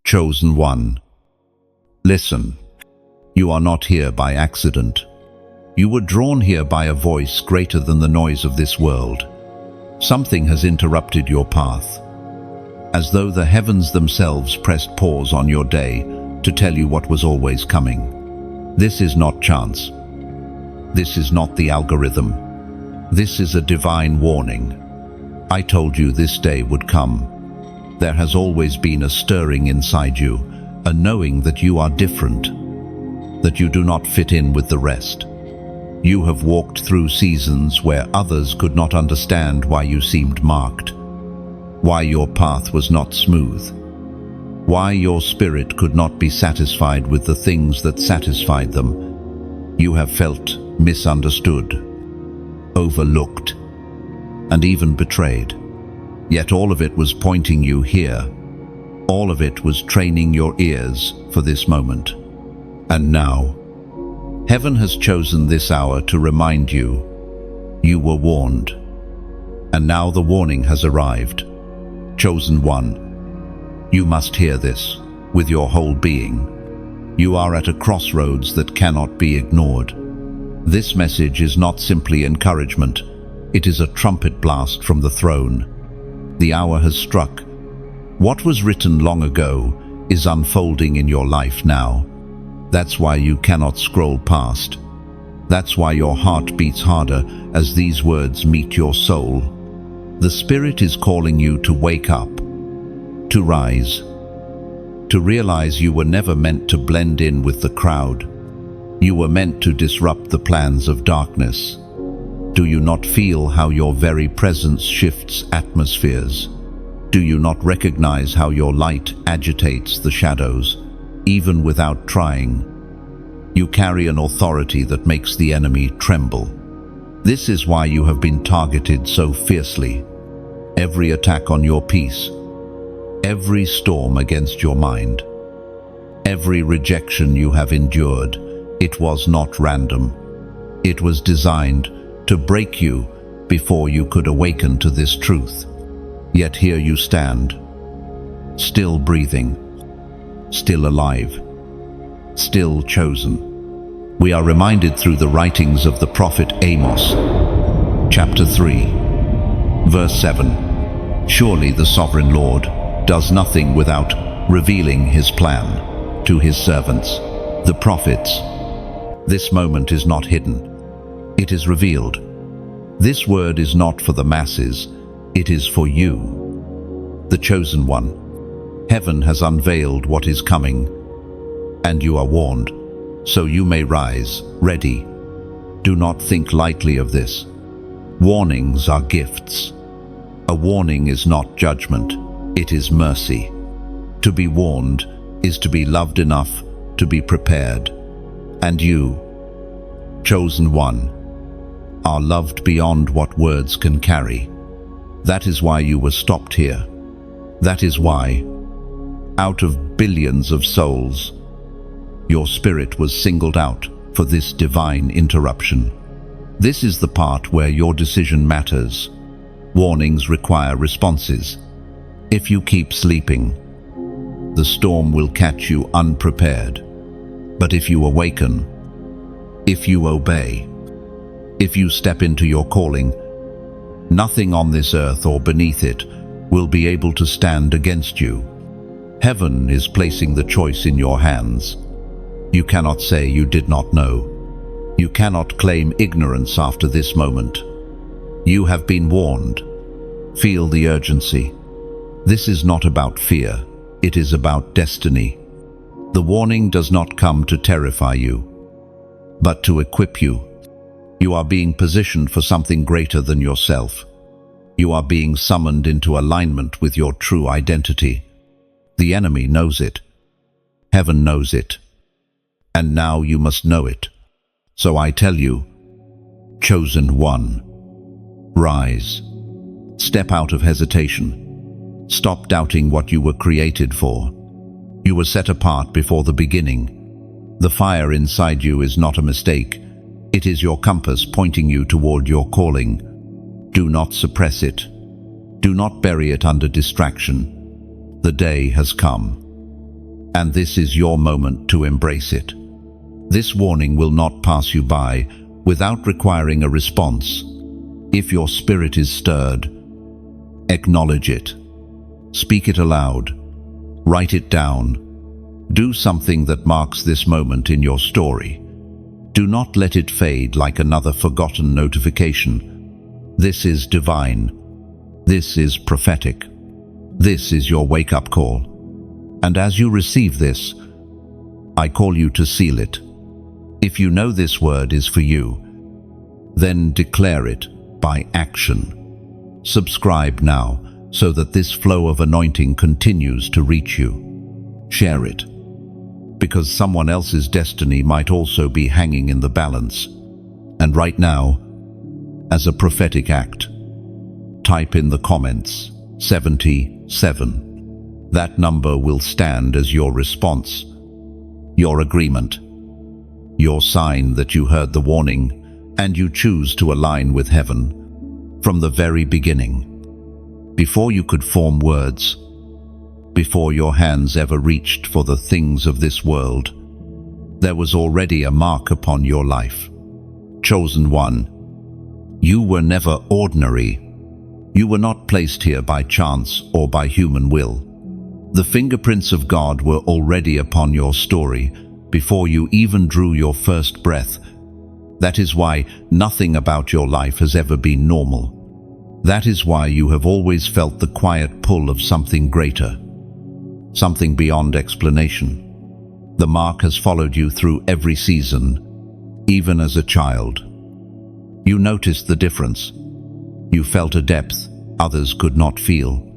Chosen one. Listen, you are not here by accident. You were drawn here by a voice greater than the noise of this world. Something has interrupted your path, as though the heavens themselves pressed pause on your day to tell you what was always coming. This is not chance. This is not the algorithm. This is a divine warning. I told you this day would come. There has always been a stirring inside you, a knowing that you are different, that you do not fit in with the rest. You have walked through seasons where others could not understand why you seemed marked, why your path was not smooth, why your spirit could not be satisfied with the things that satisfied them. You have felt misunderstood, overlooked, and even betrayed. Yet all of it was pointing you here. All of it was training your ears for this moment. And now, heaven has chosen this hour to remind you, you were warned. And now the warning has arrived. Chosen one, you must hear this with your whole being. You are at a crossroads that cannot be ignored. This message is not simply encouragement. It is a trumpet blast from the throne. The hour has struck. What was written long ago is unfolding in your life now. That's why you cannot scroll past. That's why your heart beats harder as these words meet your soul. The Spirit is calling you to wake up, to rise, to realize you were never meant to blend in with the crowd. You were meant to disrupt the plans of darkness. Do you not feel how your very presence shifts atmospheres? Do you not recognize how your light agitates the shadows, even without trying? You carry an authority that makes the enemy tremble. This is why you have been targeted so fiercely. Every attack on your peace, every storm against your mind, every rejection you have endured, it was not random. It was designed to break you before you could awaken to this truth. Yet here you stand, still breathing, still alive, still chosen. We are reminded through the writings of the prophet Amos, chapter 3, verse 7. Surely the sovereign Lord does nothing without revealing his plan to his servants, the prophets. This moment is not hidden. It is revealed. This word is not for the masses, it is for you, the chosen one. Heaven has unveiled what is coming, and you are warned, so you may rise, ready. Do not think lightly of this. Warnings are gifts. A warning is not judgment, it is mercy. To be warned is to be loved enough to be prepared. And you, chosen one, are loved beyond what words can carry. That is why you were stopped here. That is why, out of billions of souls, your spirit was singled out for this divine interruption. This is the part where your decision matters. Warnings require responses. If you keep sleeping, the storm will catch you unprepared. But if you awaken, if you obey, if you step into your calling, nothing on this earth or beneath it will be able to stand against you. Heaven is placing the choice in your hands. You cannot say you did not know. You cannot claim ignorance after this moment. You have been warned. Feel the urgency. This is not about fear. It is about destiny. The warning does not come to terrify you, but to equip you. You are being positioned for something greater than yourself. You are being summoned into alignment with your true identity. The enemy knows it. Heaven knows it. And now you must know it. So I tell you, chosen one, rise. Step out of hesitation. Stop doubting what you were created for. You were set apart before the beginning. The fire inside you is not a mistake. It is your compass pointing you toward your calling. Do not suppress it. Do not bury it under distraction. The day has come. And this is your moment to embrace it. This warning will not pass you by without requiring a response. If your spirit is stirred, acknowledge it. Speak it aloud. Write it down. Do something that marks this moment in your story. Do not let it fade like another forgotten notification. This is divine. This is prophetic. This is your wake-up call. And as you receive this, I call you to seal it. If you know this word is for you, then declare it by action. Subscribe now so that this flow of anointing continues to reach you. Share it, because someone else's destiny might also be hanging in the balance. And right now, as a prophetic act, type in the comments 77. That number will stand as your response, your agreement, your sign that you heard the warning and you choose to align with heaven from the very beginning. Before you could form words, before your hands ever reached for the things of this world, there was already a mark upon your life. Chosen one. You were never ordinary. You were not placed here by chance or by human will. The fingerprints of God were already upon your story before you even drew your first breath. That is why nothing about your life has ever been normal. That is why you have always felt the quiet pull of something greater, something beyond explanation. The mark has followed you through every season, even as a child. You noticed the difference. You felt a depth others could not feel.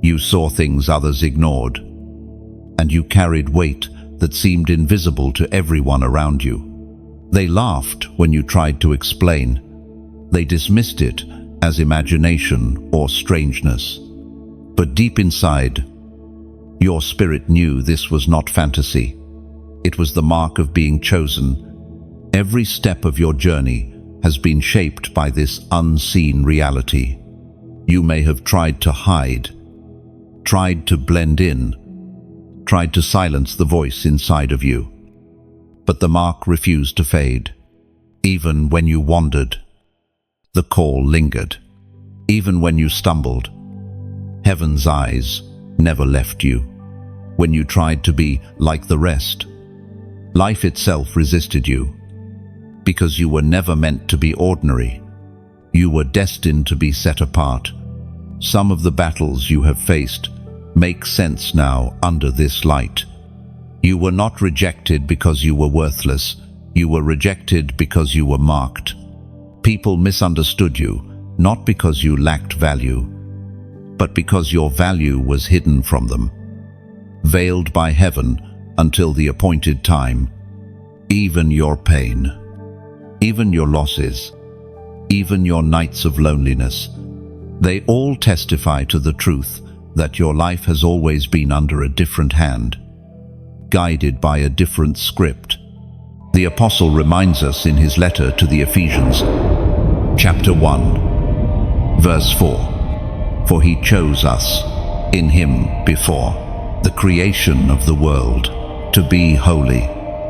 You saw things others ignored, and you carried weight that seemed invisible to everyone around you. They laughed when you tried to explain. They dismissed it as imagination or strangeness. But deep inside, your spirit knew this was not fantasy. It was the mark of being chosen. Every step of your journey has been shaped by this unseen reality. You may have tried to hide, tried to blend in, tried to silence the voice inside of you. But the mark refused to fade. Even when you wandered, the call lingered. Even when you stumbled, heaven's eyes never left you. When you tried to be like the rest, life itself resisted you. Because you were never meant to be ordinary. You were destined to be set apart. Some of the battles you have faced make sense now under this light. You were not rejected because you were worthless. You were rejected because you were marked. People misunderstood you, not because you lacked value, but because your value was hidden from them, veiled by heaven until the appointed time. Even your pain, even your losses, even your nights of loneliness, they all testify to the truth that your life has always been under a different hand, guided by a different script. The apostle reminds us in his letter to the Ephesians, chapter 1, verse 4, "For he chose us in him before the creation of the world to be holy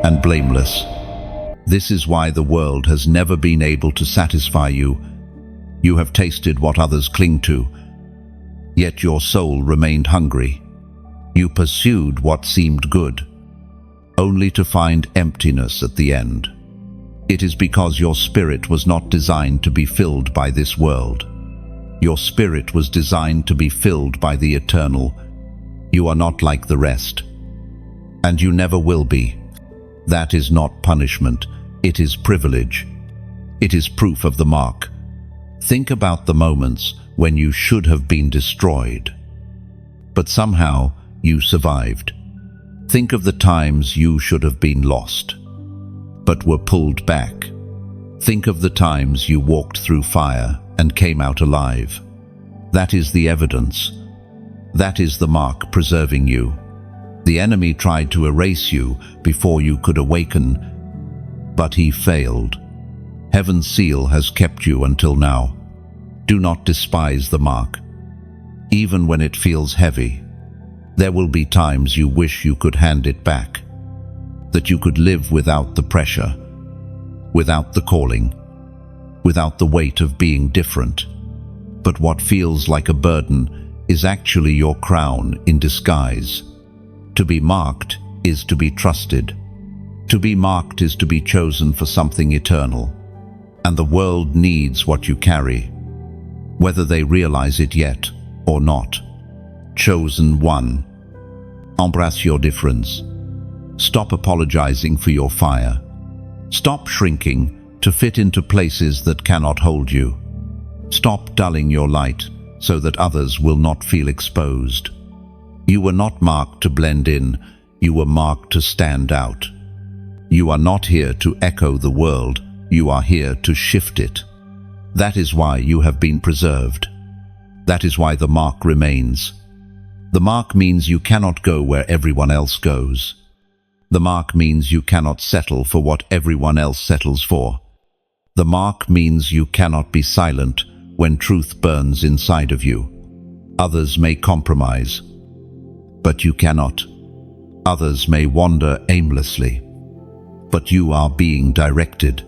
and blameless." This is why the world has never been able to satisfy you. You have tasted what others cling to, yet your soul remained hungry. You pursued what seemed good, only to find emptiness at the end. It is because your spirit was not designed to be filled by this world. Your spirit was designed to be filled by the eternal. You are not like the rest, and you never will be. That is not punishment, it is privilege. It is proof of the mark. Think about the moments when you should have been destroyed, but somehow you survived. Think of the times you should have been lost, but were pulled back. Think of the times you walked through fire and came out alive. That is the evidence. That is the mark preserving you. The enemy tried to erase you before you could awaken, but he failed. Heaven's seal has kept you until now. Do not despise the mark, even when it feels heavy. There will be times you wish you could hand it back, that you could live without the pressure, without the calling, without the weight of being different. But what feels like a burden is actually your crown in disguise. To be marked is to be trusted. To be marked is to be chosen for something eternal. And the world needs what you carry, whether they realize it yet or not. Chosen one. Embrace your difference. Stop apologizing for your fire. Stop shrinking to fit into places that cannot hold you. Stop dulling your light so that others will not feel exposed. You were not marked to blend in, you were marked to stand out. You are not here to echo the world, you are here to shift it. That is why you have been preserved. That is why the mark remains. The mark means you cannot go where everyone else goes. The mark means you cannot settle for what everyone else settles for. The mark means you cannot be silent when truth burns inside of you. Others may compromise, but you cannot. Others may wander aimlessly, but you are being directed.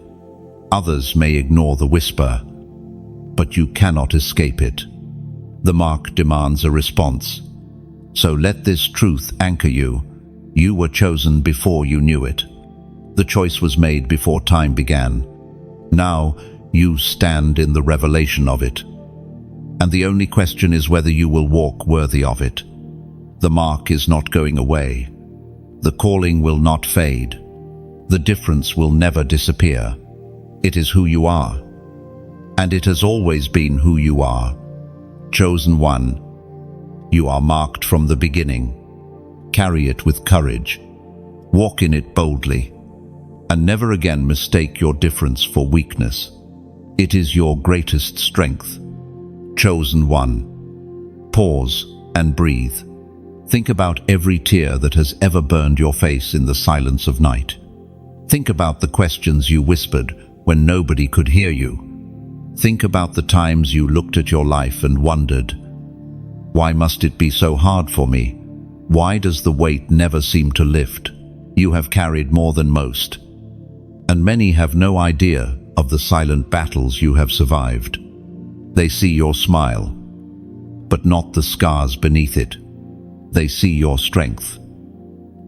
Others may ignore the whisper, but you cannot escape it. The mark demands a response. So let this truth anchor you. You were chosen before you knew it. The choice was made before time began. Now you stand in the revelation of it. And the only question is whether you will walk worthy of it. The mark is not going away. The calling will not fade. The difference will never disappear. It is who you are. And it has always been who you are. Chosen one. You are marked from the beginning. Carry it with courage. Walk in it boldly. And never again mistake your difference for weakness. It is your greatest strength. Chosen one. Pause and breathe. Think about every tear that has ever burned your face in the silence of night. Think about the questions you whispered when nobody could hear you. Think about the times you looked at your life and wondered, why must it be so hard for me? Why does the weight never seem to lift? You have carried more than most. And many have no idea of the silent battles you have survived. They see your smile, but not the scars beneath it. They see your strength,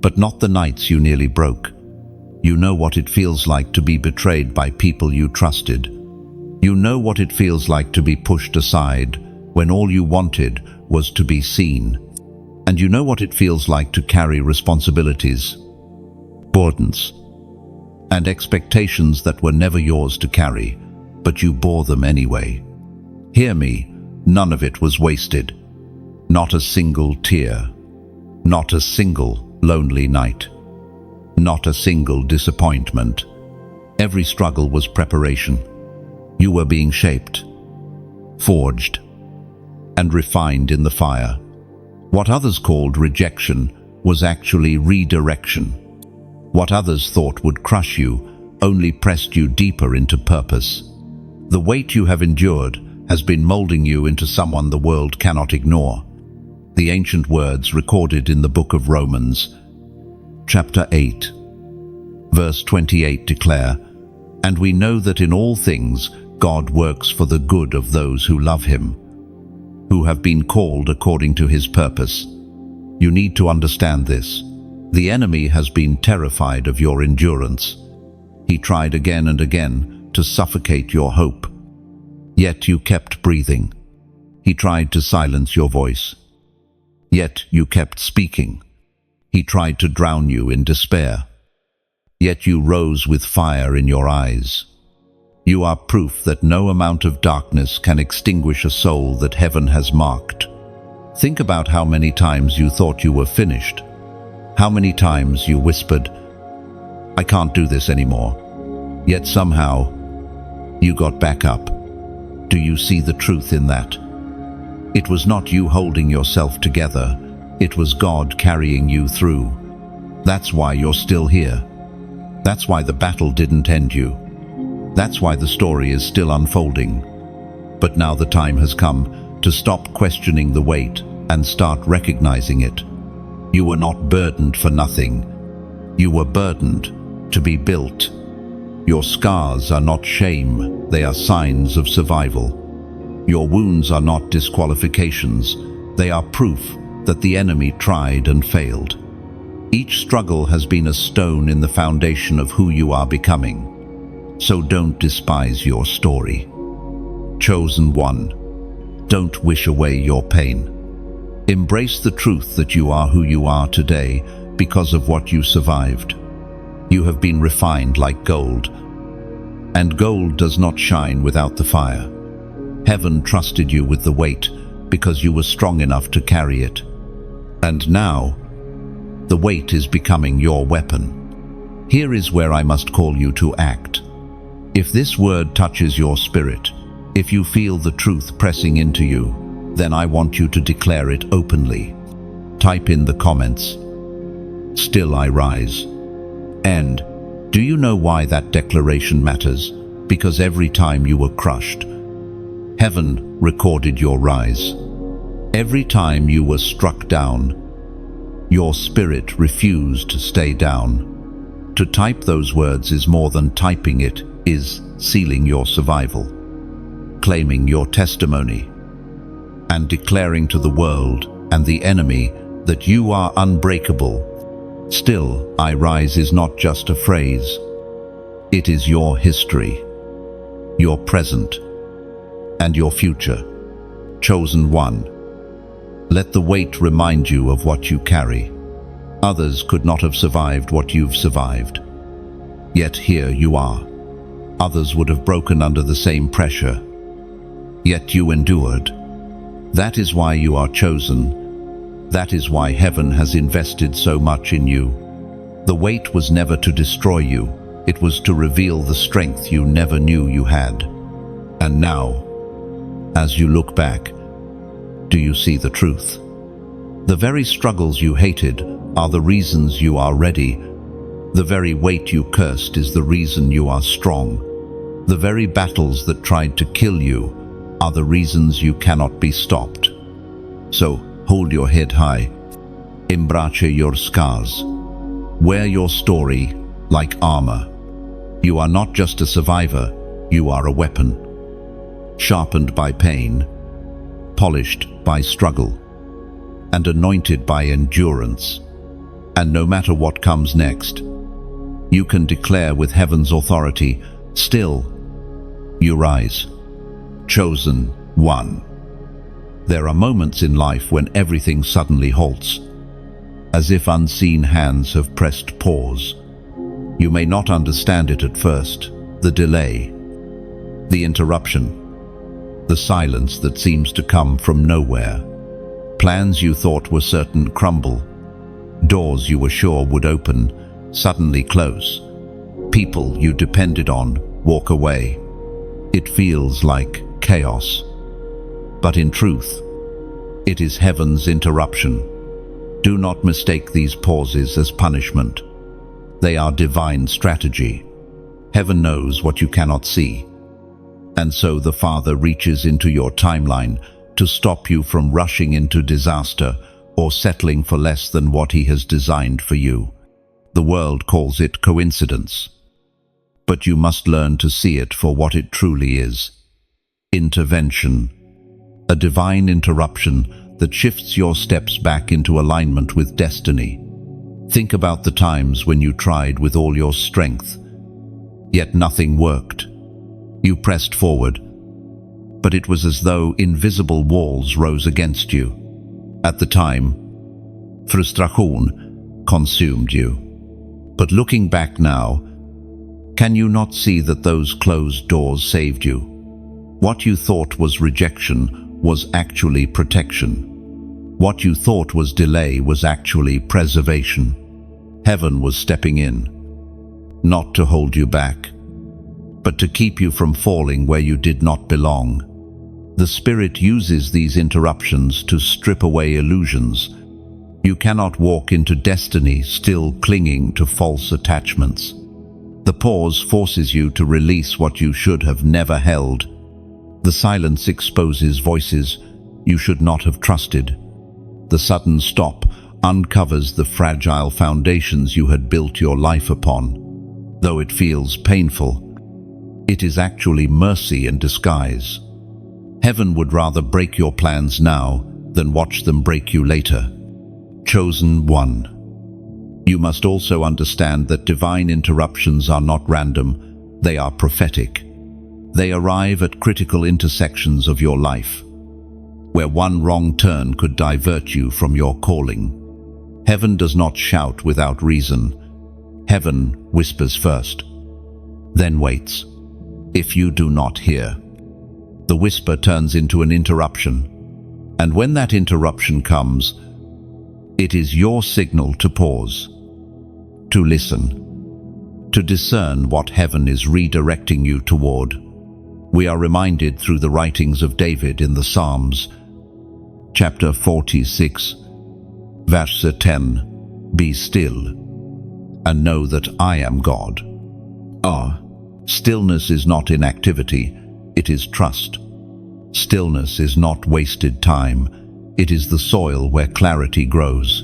but not the nights you nearly broke. You know what it feels like to be betrayed by people you trusted. You know what it feels like to be pushed aside when all you wanted was to be seen. And you know what it feels like to carry responsibilities, burdens, and expectations that were never yours to carry, but you bore them anyway. Hear me, none of it was wasted. Not a single tear. Not a single lonely night. Not a single disappointment. Every struggle was preparation. You were being shaped, forged, and refined in the fire. What others called rejection was actually redirection. What others thought would crush you only pressed you deeper into purpose. The weight you have endured has been molding you into someone the world cannot ignore. The ancient words recorded in the book of Romans, chapter 8, verse 28 declare, "And we know that in all things God works for the good of those who love Him, who have been called according to His purpose." You need to understand this. The enemy has been terrified of your endurance. He tried again and again to suffocate your hope. Yet you kept breathing. He tried to silence your voice. Yet you kept speaking. He tried to drown you in despair. Yet you rose with fire in your eyes. You are proof that no amount of darkness can extinguish a soul that heaven has marked. Think about how many times you thought you were finished. How many times you whispered, "I can't do this anymore." Yet somehow, you got back up. Do you see the truth in that? It was not you holding yourself together. It was God carrying you through. That's why you're still here. That's why the battle didn't end you. That's why the story is still unfolding. But now the time has come to stop questioning the weight and start recognizing it. You were not burdened for nothing. You were burdened to be built. Your scars are not shame, they are signs of survival. Your wounds are not disqualifications, they are proof that the enemy tried and failed. Each struggle has been a stone in the foundation of who you are becoming. So don't despise your story. Chosen one, don't wish away your pain. Embrace the truth that you are who you are today because of what you survived. You have been refined like gold, and gold does not shine without the fire. Heaven trusted you with the weight because you were strong enough to carry it. And now, the weight is becoming your weapon. Here is where I must call you to act. If this word touches your spirit, if you feel the truth pressing into you, then I want you to declare it openly. Type in the comments, "Still I rise." And do you know why that declaration matters? Because every time you were crushed, heaven recorded your rise. Every time you were struck down, your spirit refused to stay down. To type those words is more than typing it, is sealing your survival, claiming your testimony, and declaring to the world and the enemy that you are unbreakable. Still, I rise is not just a phrase. It is your history, your present, and your future. Chosen one, let the weight remind you of what you carry. Others could not have survived what you've survived. Yet here you are. Others would have broken under the same pressure. Yet you endured. That is why you are chosen. That is why heaven has invested so much in you. The weight was never to destroy you. It was to reveal the strength you never knew you had. And now, as you look back, do you see the truth? The very struggles you hated are the reasons you are ready. The very weight you cursed is the reason you are strong. The very battles that tried to kill you are the reasons you cannot be stopped. So, hold your head high. Embrace your scars. Wear your story like armor. You are not just a survivor, you are a weapon. Sharpened by pain, polished by struggle, and anointed by endurance. And no matter what comes next, you can declare with heaven's authority, "Still, you rise." Chosen one. There are moments in life when everything suddenly halts, as if unseen hands have pressed pause. You may not understand it at first, the delay, the interruption, the silence that seems to come from nowhere. Plans you thought were certain crumble. Doors you were sure would open suddenly close. People you depended on walk away. It feels like chaos. But in truth, it is heaven's interruption. Do not mistake these pauses as punishment. They are divine strategy. Heaven knows what you cannot see. And so the Father reaches into your timeline to stop you from rushing into disaster or settling for less than what He has designed for you. The world calls it coincidence, but you must learn to see it for what it truly is. Intervention. A divine interruption that shifts your steps back into alignment with destiny. Think about the times when you tried with all your strength, yet nothing worked. You pressed forward, but it was as though invisible walls rose against you. At the time, frustration consumed you. But looking back now, can you not see that those closed doors saved you? What you thought was rejection was actually protection. What you thought was delay was actually preservation. Heaven was stepping in, not to hold you back, but to keep you from falling where you did not belong. The Spirit uses these interruptions to strip away illusions. You cannot walk into destiny still clinging to false attachments. The pause forces you to release what you should have never held. The silence exposes voices you should not have trusted. The sudden stop uncovers the fragile foundations you had built your life upon. Though it feels painful, it is actually mercy in disguise. Heaven would rather break your plans now than watch them break you later. Chosen one. You must also understand that divine interruptions are not random, they are prophetic. They arrive at critical intersections of your life, where one wrong turn could divert you from your calling. Heaven does not shout without reason. Heaven whispers first, then waits. If you do not hear, the whisper turns into an interruption. And when that interruption comes, it is your signal to pause, to listen, to discern what heaven is redirecting you toward. We are reminded through the writings of David in the Psalms, chapter 46, verse 10, "Be still, and know that I am God." Stillness is not inactivity, it is trust. Stillness is not wasted time, it is the soil where clarity grows.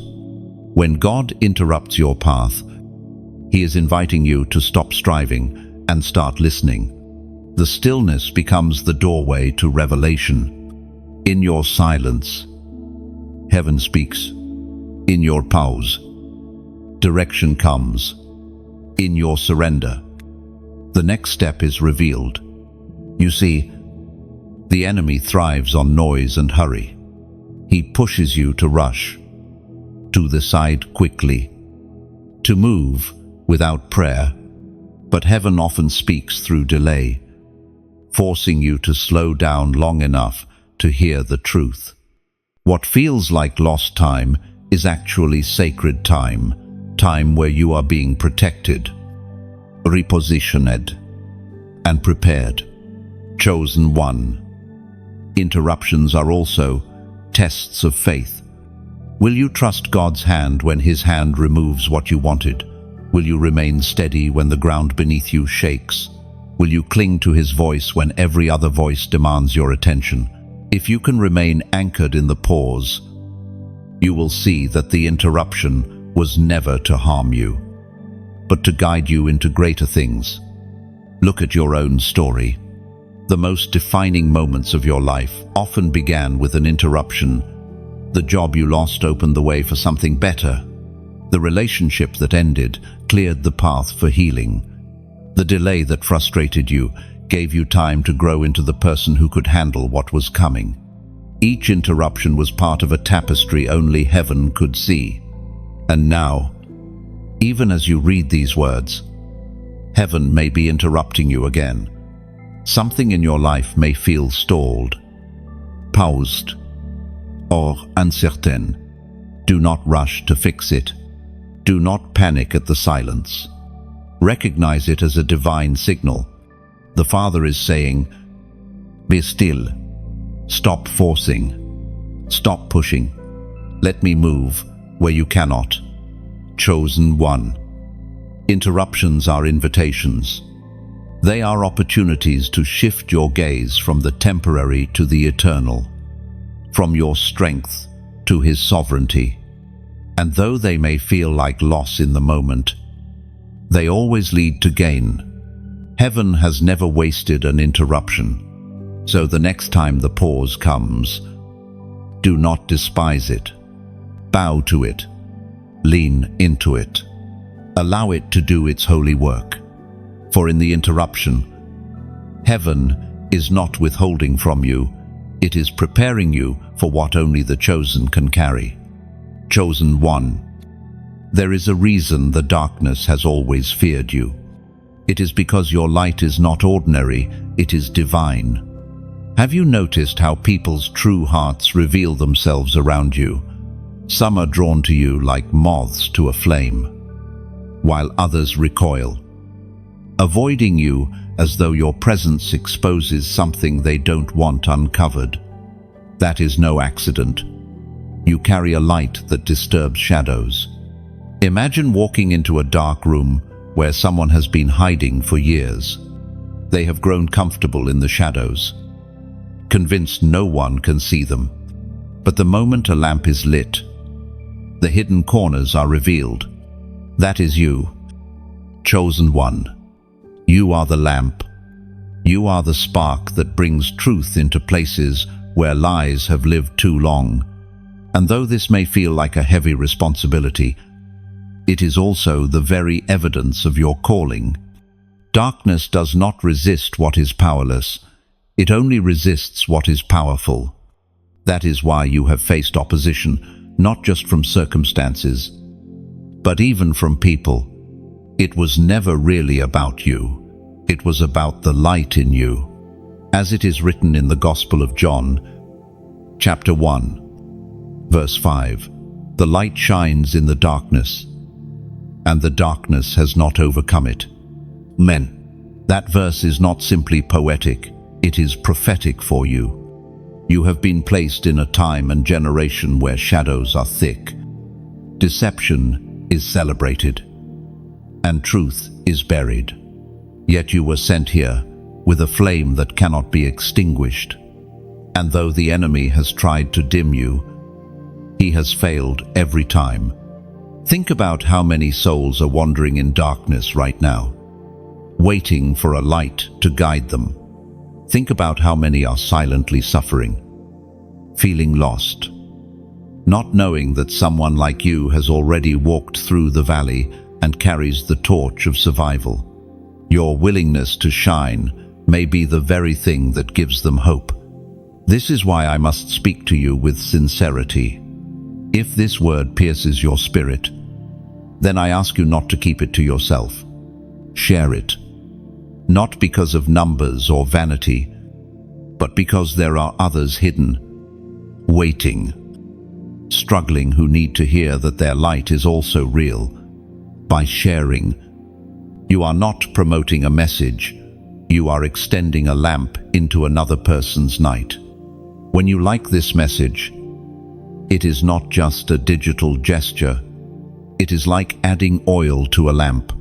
When God interrupts your path, He is inviting you to stop striving and start listening. The stillness becomes the doorway to revelation. In your silence, heaven speaks. In your pause, direction comes. In your surrender, the next step is revealed. You see, the enemy thrives on noise and hurry. He pushes you to rush, to decide quickly, to move without prayer. But heaven often speaks through delay, forcing you to slow down long enough to hear the truth. What feels like lost time is actually sacred time, time where you are being protected, repositioned, and prepared. Chosen one. Interruptions are also tests of faith. Will you trust God's hand when His hand removes what you wanted? Will you remain steady when the ground beneath you shakes? Will you cling to His voice when every other voice demands your attention? If you can remain anchored in the pause, you will see that the interruption was never to harm you, but to guide you into greater things. Look at your own story. The most defining moments of your life often began with an interruption. The job you lost opened the way for something better. The relationship that ended cleared the path for healing. The delay that frustrated you gave you time to grow into the person who could handle what was coming. Each interruption was part of a tapestry only heaven could see. And now, even as you read these words, heaven may be interrupting you again. Something in your life may feel stalled, paused, or uncertain. Do not rush to fix it. Do not panic at the silence. Recognize it as a divine signal. The Father is saying, "Be still. Stop forcing. Stop pushing. Let me move where you cannot." Chosen one. Interruptions are invitations. They are opportunities to shift your gaze from the temporary to the eternal, from your strength to His sovereignty. And though they may feel like loss in the moment, they always lead to gain. Heaven has never wasted an interruption. So the next time the pause comes, do not despise it. Bow to it. Lean into it. Allow it to do its holy work. For in the interruption, heaven is not withholding from you, it is preparing you for what only the chosen can carry. Chosen one. There is a reason the darkness has always feared you. It is because your light is not ordinary, it is divine. Have you noticed how people's true hearts reveal themselves around you? Some are drawn to you like moths to a flame, while others recoil, avoiding you as though your presence exposes something they don't want uncovered. That is no accident. You carry a light that disturbs shadows. Imagine walking into a dark room where someone has been hiding for years. They have grown comfortable in the shadows, convinced no one can see them. But the moment a lamp is lit, The hidden corners are revealed. That is you, chosen one. You are the lamp. You are the spark that brings truth into places where lies have lived too long. And though this may feel like a heavy responsibility, it is also the very evidence of your calling. Darkness does not resist what is powerless. It only resists what is powerful. That is why you have faced opposition, not just from circumstances, but even from people. It was never really about you. It was about the light in you. As it is written in the Gospel of John, chapter 1, verse 5, "The light shines in the darkness, and the darkness has not overcome it." Men, that verse is not simply poetic, it is prophetic for you. You have been placed in a time and generation where shadows are thick, deception is celebrated, and truth is buried. Yet you were sent here with a flame that cannot be extinguished. And though the enemy has tried to dim you, he has failed every time. Think about how many souls are wandering in darkness right now, waiting for a light to guide them. Think about how many are silently suffering, feeling lost, not knowing that someone like you has already walked through the valley and carries the torch of survival. Your willingness to shine may be the very thing that gives them hope. This is why I must speak to you with sincerity. If this word pierces your spirit, then I ask you not to keep it to yourself. Share it. Not because of numbers or vanity, but because there are others hidden, waiting, struggling, who need to hear that their light is also real. By sharing, you are not promoting a message, you are extending a lamp into another person's night. When you like this message, it is not just a digital gesture, it is like adding oil to a lamp,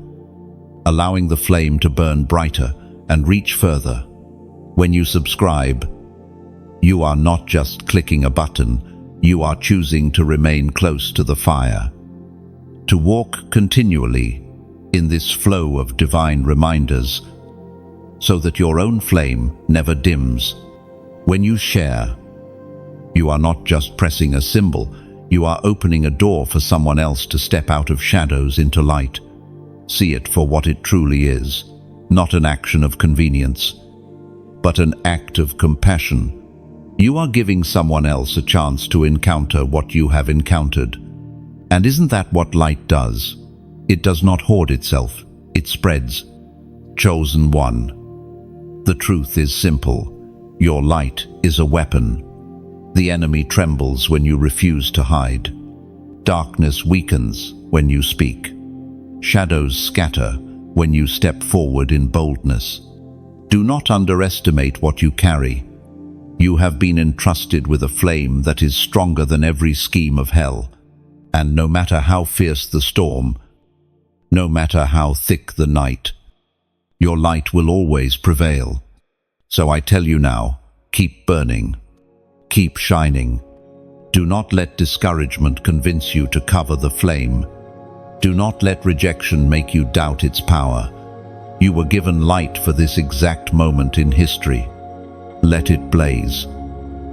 allowing the flame to burn brighter and reach further. When you subscribe, you are not just clicking a button, you are choosing to remain close to the fire, to walk continually in this flow of divine reminders, so that your own flame never dims. When you share, you are not just pressing a symbol, you are opening a door for someone else to step out of shadows into light. See it for what it truly is, not an action of convenience, but an act of compassion. You are giving someone else a chance to encounter what you have encountered. And isn't that what light does? It does not hoard itself, it spreads. Chosen one. The truth is simple. Your light is a weapon. The enemy trembles when you refuse to hide. Darkness weakens when you speak. Shadows scatter when you step forward in boldness. Do not underestimate what you carry. You have been entrusted with a flame that is stronger than every scheme of hell. And no matter how fierce the storm, no matter how thick the night, your light will always prevail. So I tell you now, keep burning, keep shining. Do not let discouragement convince you to cover the flame. Do not let rejection make you doubt its power. You were given light for this exact moment in history. Let it blaze.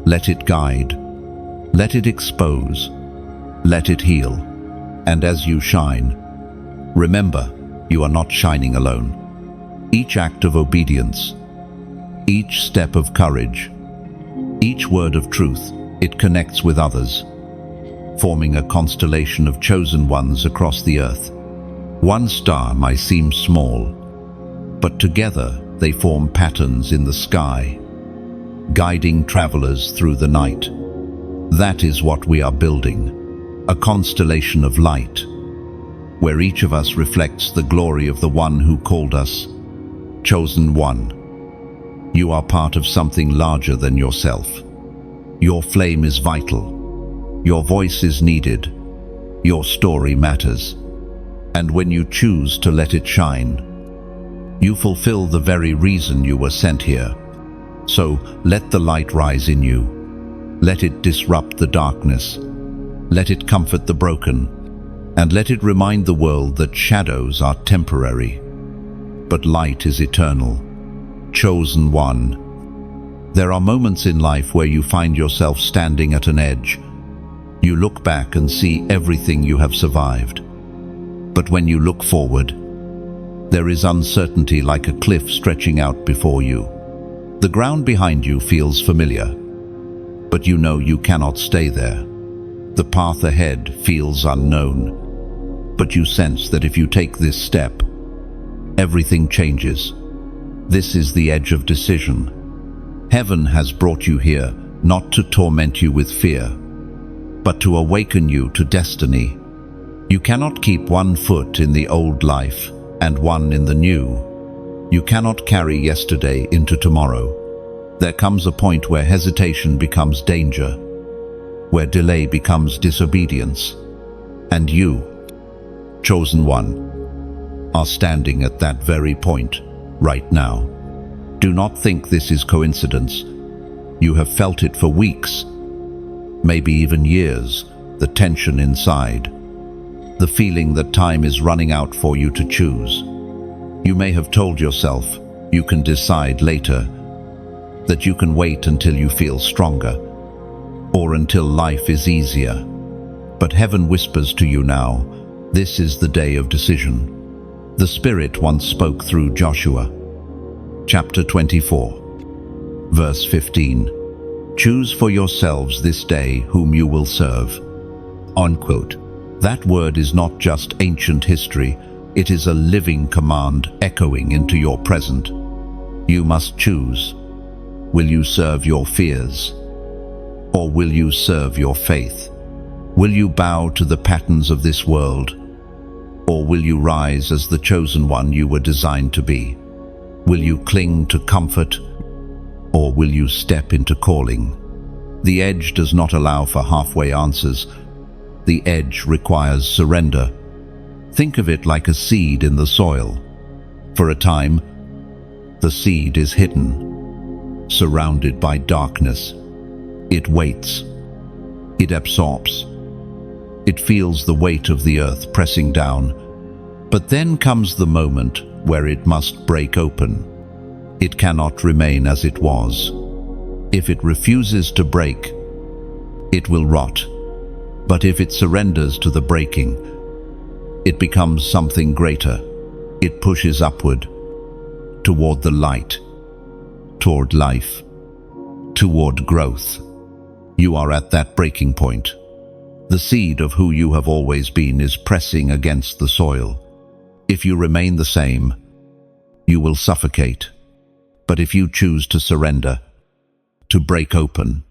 Let it guide. Let it expose. Let it heal. And as you shine, remember, you are not shining alone. Each act of obedience, each step of courage, each word of truth, it connects with others, forming a constellation of chosen ones across the earth. One star might seem small, but together they form patterns in the sky, guiding travelers through the night. That is what we are building, a constellation of light, where each of us reflects the glory of the one who called us. Chosen one. You are part of something larger than yourself. Your flame is vital. Your voice is needed. Your story matters. And when you choose to let it shine, you fulfill the very reason you were sent here. So let the light rise in you. Let it disrupt the darkness. Let it comfort the broken, and let it remind the world that shadows are temporary, but light is eternal. Chosen one. There are moments in life where you find yourself standing at an edge. You look back and see everything you have survived. But when you look forward, there is uncertainty like a cliff stretching out before you. The ground behind you feels familiar, but you know you cannot stay there. The path ahead feels unknown, but you sense that if you take this step, everything changes. This is the edge of decision. Heaven has brought you here not to torment you with fear, but to awaken you to destiny. You cannot keep one foot in the old life and one in the new. You cannot carry yesterday into tomorrow. There comes a point where hesitation becomes danger, where delay becomes disobedience, and you, chosen one, are standing at that very point right now. Do not think this is coincidence. You have felt it for weeks, maybe even years, the tension inside, the feeling that time is running out for you to choose. You may have told yourself you can decide later, that you can wait until you feel stronger, or until life is easier. But heaven whispers to you now, this is the day of decision. The Spirit once spoke through Joshua, chapter 24, verse 15. Choose for yourselves this day whom you will serve. Unquote. That word is not just ancient history, it is a living command echoing into your present. You must choose. Will you serve your fears? Or will you serve your faith? Will you bow to the patterns of this world? Or will you rise as the chosen one you were designed to be? Will you cling to comfort? Or will you step into calling? The edge does not allow for halfway answers. The edge requires surrender. Think of it like a seed in the soil. For a time, the seed is hidden, surrounded by darkness. It waits. It absorbs. It feels the weight of the earth pressing down. But then comes the moment where it must break open. It cannot remain as it was. If it refuses to break, it will rot. But if it surrenders to the breaking, it becomes something greater. It pushes upward, toward the light, toward life, toward growth. You are at that breaking point. The seed of who you have always been is pressing against the soil. If you remain the same, you will suffocate. But if you choose to surrender, to break open,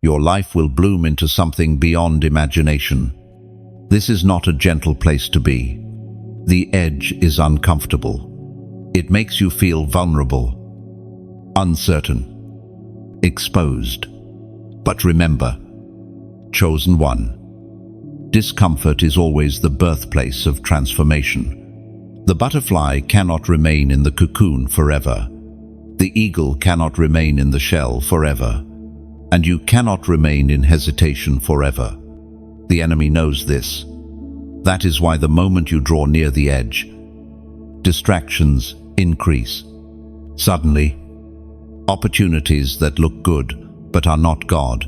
your life will bloom into something beyond imagination. This is not a gentle place to be. The edge is uncomfortable. It makes you feel vulnerable, uncertain, exposed. But remember, chosen one, discomfort is always the birthplace of transformation. The butterfly cannot remain in the cocoon forever. The eagle cannot remain in the shell forever. And you cannot remain in hesitation forever. The enemy knows this. That is why the moment you draw near the edge, distractions increase. Suddenly, opportunities that look good but are not God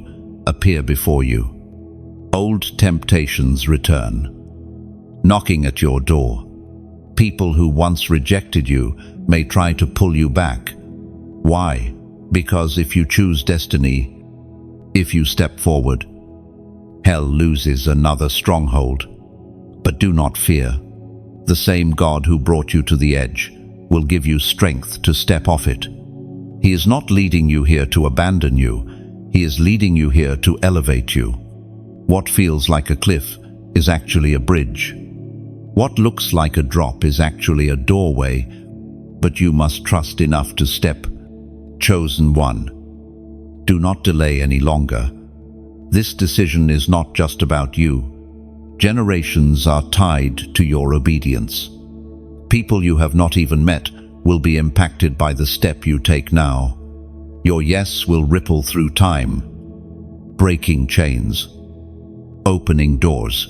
appear before you. Old temptations return, knocking at your door. People who once rejected you may try to pull you back. Why? Because if you choose destiny, if you step forward, hell loses another stronghold. But do not fear. The same God who brought you to the edge will give you strength to step off it. He is not leading you here to abandon you. He is leading you here to elevate you. What feels like a cliff is actually a bridge. What looks like a drop is actually a doorway, but you must trust enough to step. Chosen one. Do not delay any longer. This decision is not just about you. Generations are tied to your obedience. People you have not even met will be impacted by the step you take now. Your yes will ripple through time, breaking chains, opening doors,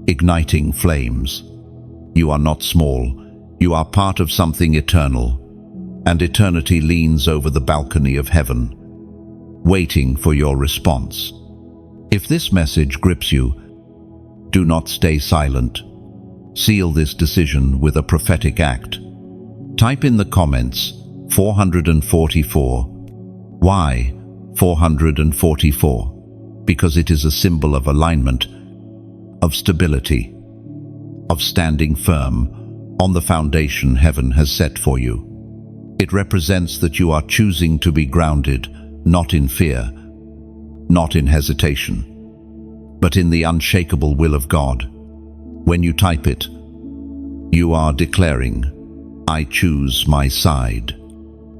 igniting flames. You are not small. You are part of something eternal, and eternity leans over the balcony of heaven, waiting for your response. If this message grips you, do not stay silent. Seal this decision with a prophetic act. Type in the comments 444. Why 444? Because it is a symbol of alignment, of stability, of standing firm on the foundation heaven has set for you. It represents that you are choosing to be grounded, not in fear, not in hesitation, but in the unshakable will of God. When you type it, you are declaring, I choose my side.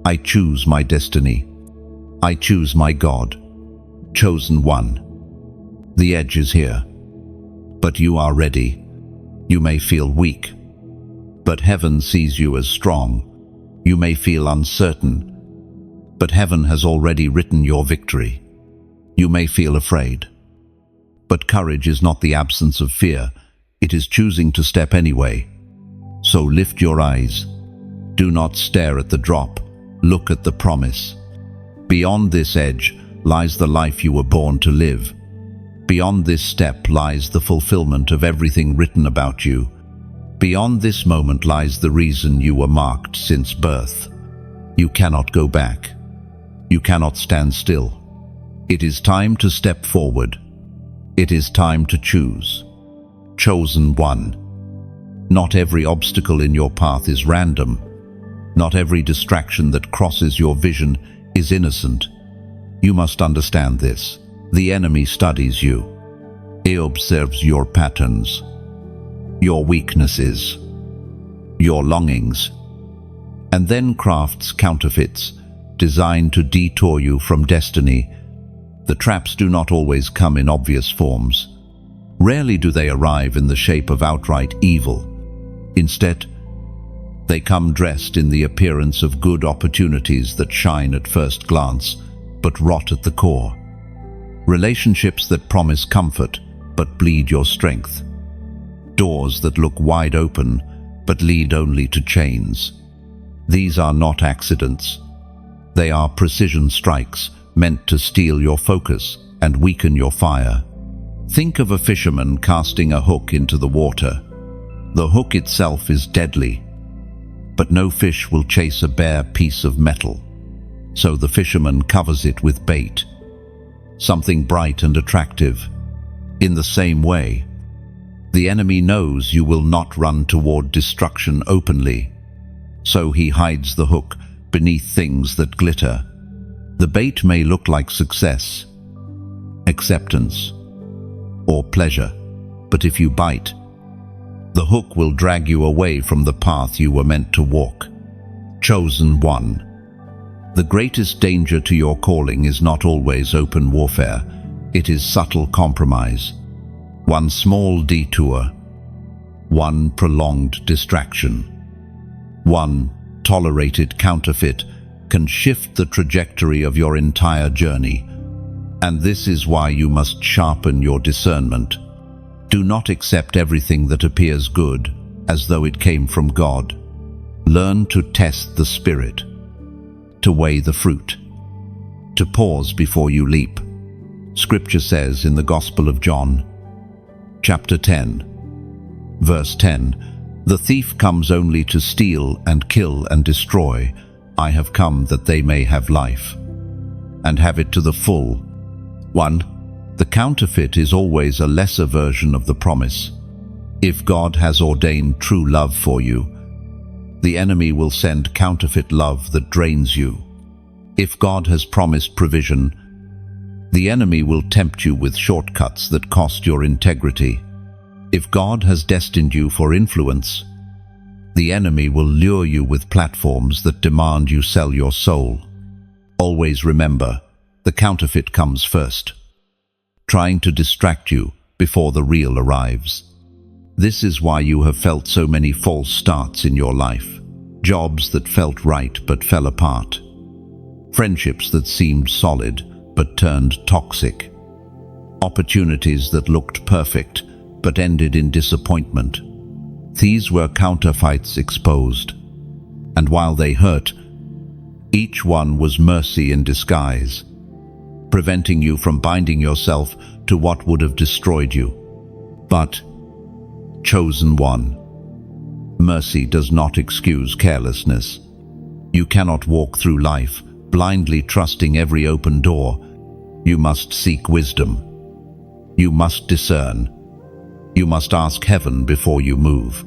I choose my destiny. I choose my God. Chosen one. The edge is here, but you are ready. You may feel weak, but heaven sees you as strong. You may feel uncertain, but heaven has already written your victory. You may feel afraid, but courage is not the absence of fear. It is choosing to step anyway. So lift your eyes. Do not stare at the drop. Look at the promise. Beyond this edge lies the life you were born to live. Beyond this step lies the fulfillment of everything written about you. Beyond this moment lies the reason you were marked since birth. You cannot go back. You cannot stand still. It is time to step forward. It is time to choose. Chosen one. Not every obstacle in your path is random. Not every distraction that crosses your vision is innocent. You must understand this. The enemy studies you. He observes your patterns, your weaknesses, your longings, and then crafts counterfeits designed to detour you from destiny. The traps do not always come in obvious forms. Rarely do they arrive in the shape of outright evil. Instead, they come dressed in the appearance of good opportunities that shine at first glance, but rot at the core. Relationships that promise comfort, but bleed your strength. Doors that look wide open, but lead only to chains. These are not accidents. They are precision strikes meant to steal your focus and weaken your fire. Think of a fisherman casting a hook into the water. The hook itself is deadly, but no fish will chase a bare piece of metal. So the fisherman covers it with bait, something bright and attractive. In the same way, the enemy knows you will not run toward destruction openly, so he hides the hook beneath things that glitter. The bait may look like success, acceptance, or pleasure, but if you bite, the hook will drag you away from the path you were meant to walk. Chosen one. The greatest danger to your calling is not always open warfare. It is subtle compromise. One small detour, one prolonged distraction, one tolerated counterfeit can shift the trajectory of your entire journey. And this is why you must sharpen your discernment. Do not accept everything that appears good as though it came from God. Learn to test the spirit, to weigh the fruit, to pause before you leap. Scripture says in the Gospel of John, chapter 10, verse 10, "The thief comes only to steal and kill and destroy. I have come that they may have life, and have it to the full." 1. The counterfeit is always a lesser version of the promise. If God has ordained true love for you, the enemy will send counterfeit love that drains you. If God has promised provision, the enemy will tempt you with shortcuts that cost your integrity. If God has destined you for influence, the enemy will lure you with platforms that demand you sell your soul. Always remember, the counterfeit comes first, trying to distract you before the real arrives. This is why you have felt so many false starts in your life. Jobs that felt right but fell apart. Friendships that seemed solid but turned toxic. Opportunities that looked perfect but ended in disappointment. These were counterfeits exposed. And while they hurt, each one was mercy in disguise, preventing you from binding yourself to what would have destroyed you. But, chosen one, mercy does not excuse carelessness. You cannot walk through life blindly trusting every open door. You must seek wisdom. You must discern. You must ask heaven before you move.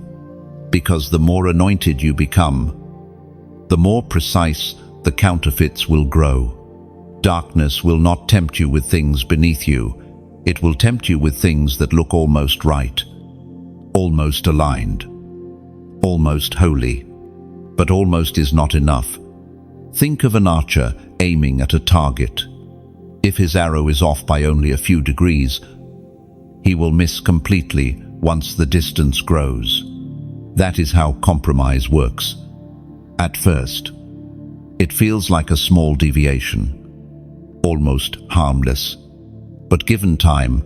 Because the more anointed you become, the more precise the counterfeits will grow. Darkness will not tempt you with things beneath you. It will tempt you with things that look almost right, almost aligned, almost holy. But almost is not enough. Think of an archer aiming at a target. If his arrow is off by only a few degrees, he will miss completely once the distance grows. That is how compromise works. At first, it feels like a small deviation, almost harmless. But given time,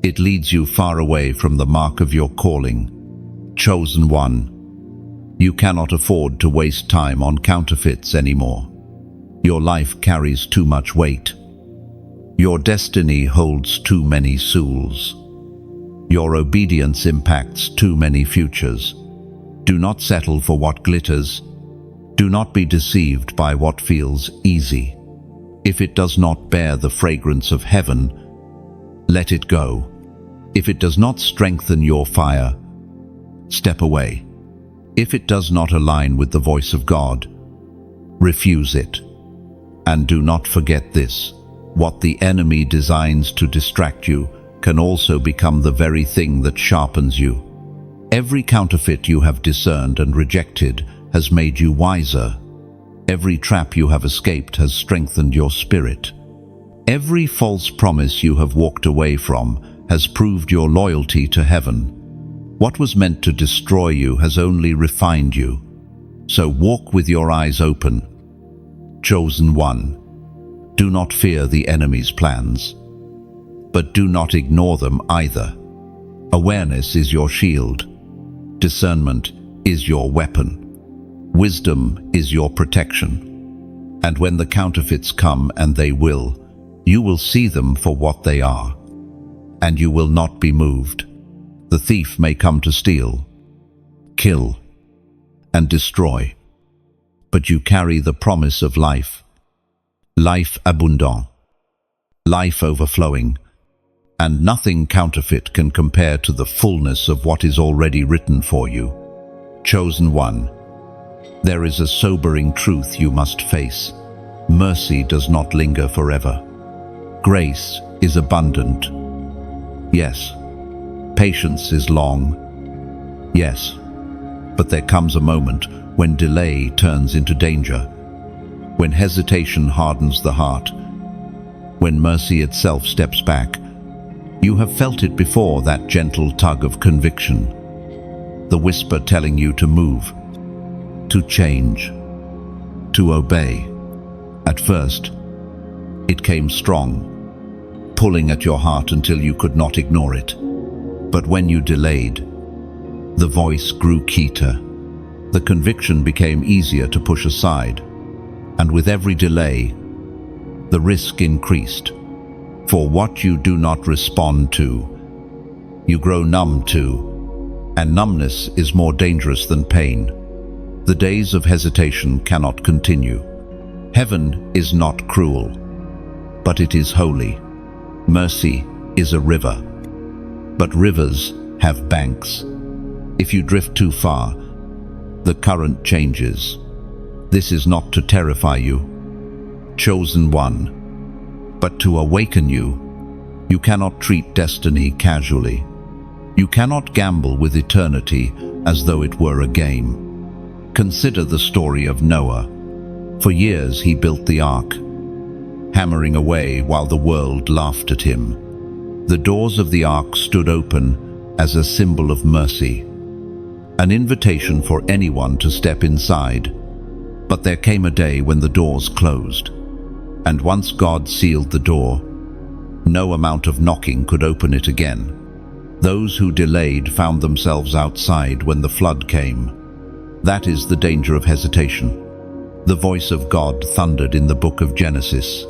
it leads you far away from the mark of your calling. Chosen one, you cannot afford to waste time on counterfeits anymore. Your life carries too much weight. Your destiny holds too many souls. Your obedience impacts too many futures. Do not settle for what glitters. Do not be deceived by what feels easy. If it does not bear the fragrance of heaven, let it go. If it does not strengthen your fire, step away. If it does not align with the voice of God, refuse it. And do not forget this: what the enemy designs to distract you can also become the very thing that sharpens you. Every counterfeit you have discerned and rejected has made you wiser. Every trap you have escaped has strengthened your spirit. Every false promise you have walked away from has proved your loyalty to heaven. What was meant to destroy you has only refined you. So walk with your eyes open. Chosen one, do not fear the enemy's plans, but do not ignore them either. Awareness is your shield. Discernment is your weapon. Wisdom is your protection. And when the counterfeits come, and they will, you will see them for what they are, and you will not be moved. The thief may come to steal, kill, and destroy, but you carry the promise of life, life abundant, life overflowing, and nothing counterfeit can compare to the fullness of what is already written for you. Chosen one, there is a sobering truth you must face. Mercy does not linger forever. Grace is abundant. Yes. Patience is long. Yes. But there comes a moment when delay turns into danger, when hesitation hardens the heart, when mercy itself steps back. You have felt it before, that gentle tug of conviction, the whisper telling you to move, to change, to obey. At first, it came strong, pulling at your heart until you could not ignore it. But when you delayed, the voice grew keener. The conviction became easier to push aside, and with every delay, the risk increased. For what you do not respond to, you grow numb to, and numbness is more dangerous than pain. The days of hesitation cannot continue. Heaven is not cruel, but it is holy. Mercy is a river, but rivers have banks. If you drift too far, the current changes. This is not to terrify you, chosen one, but to awaken you. You cannot treat destiny casually. You cannot gamble with eternity as though it were a game. Consider the story of Noah. For years he built the ark, hammering away while the world laughed at him. The doors of the ark stood open as a symbol of mercy, an invitation for anyone to step inside. But there came a day when the doors closed, and once God sealed the door, No amount of knocking could open it again. Those who delayed found themselves outside when the flood came. That is the danger of hesitation. The voice of God thundered in the book of Genesis,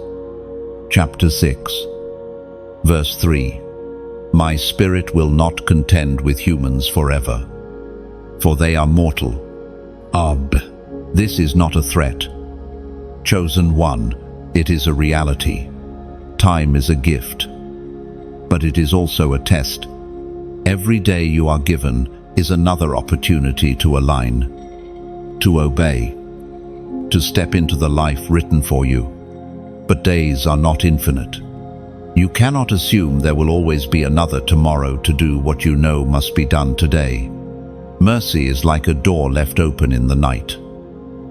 chapter 6, verse 3. My spirit will not contend with humans forever, for they are mortal. This is not a threat. Chosen one, it is a reality. Time is a gift, but it is also a test. Every day you are given is another opportunity to align, to obey, to step into the life written for you. But days are not infinite. You cannot assume there will always be another tomorrow to do what you know must be done today. Mercy is like a door left open in the night.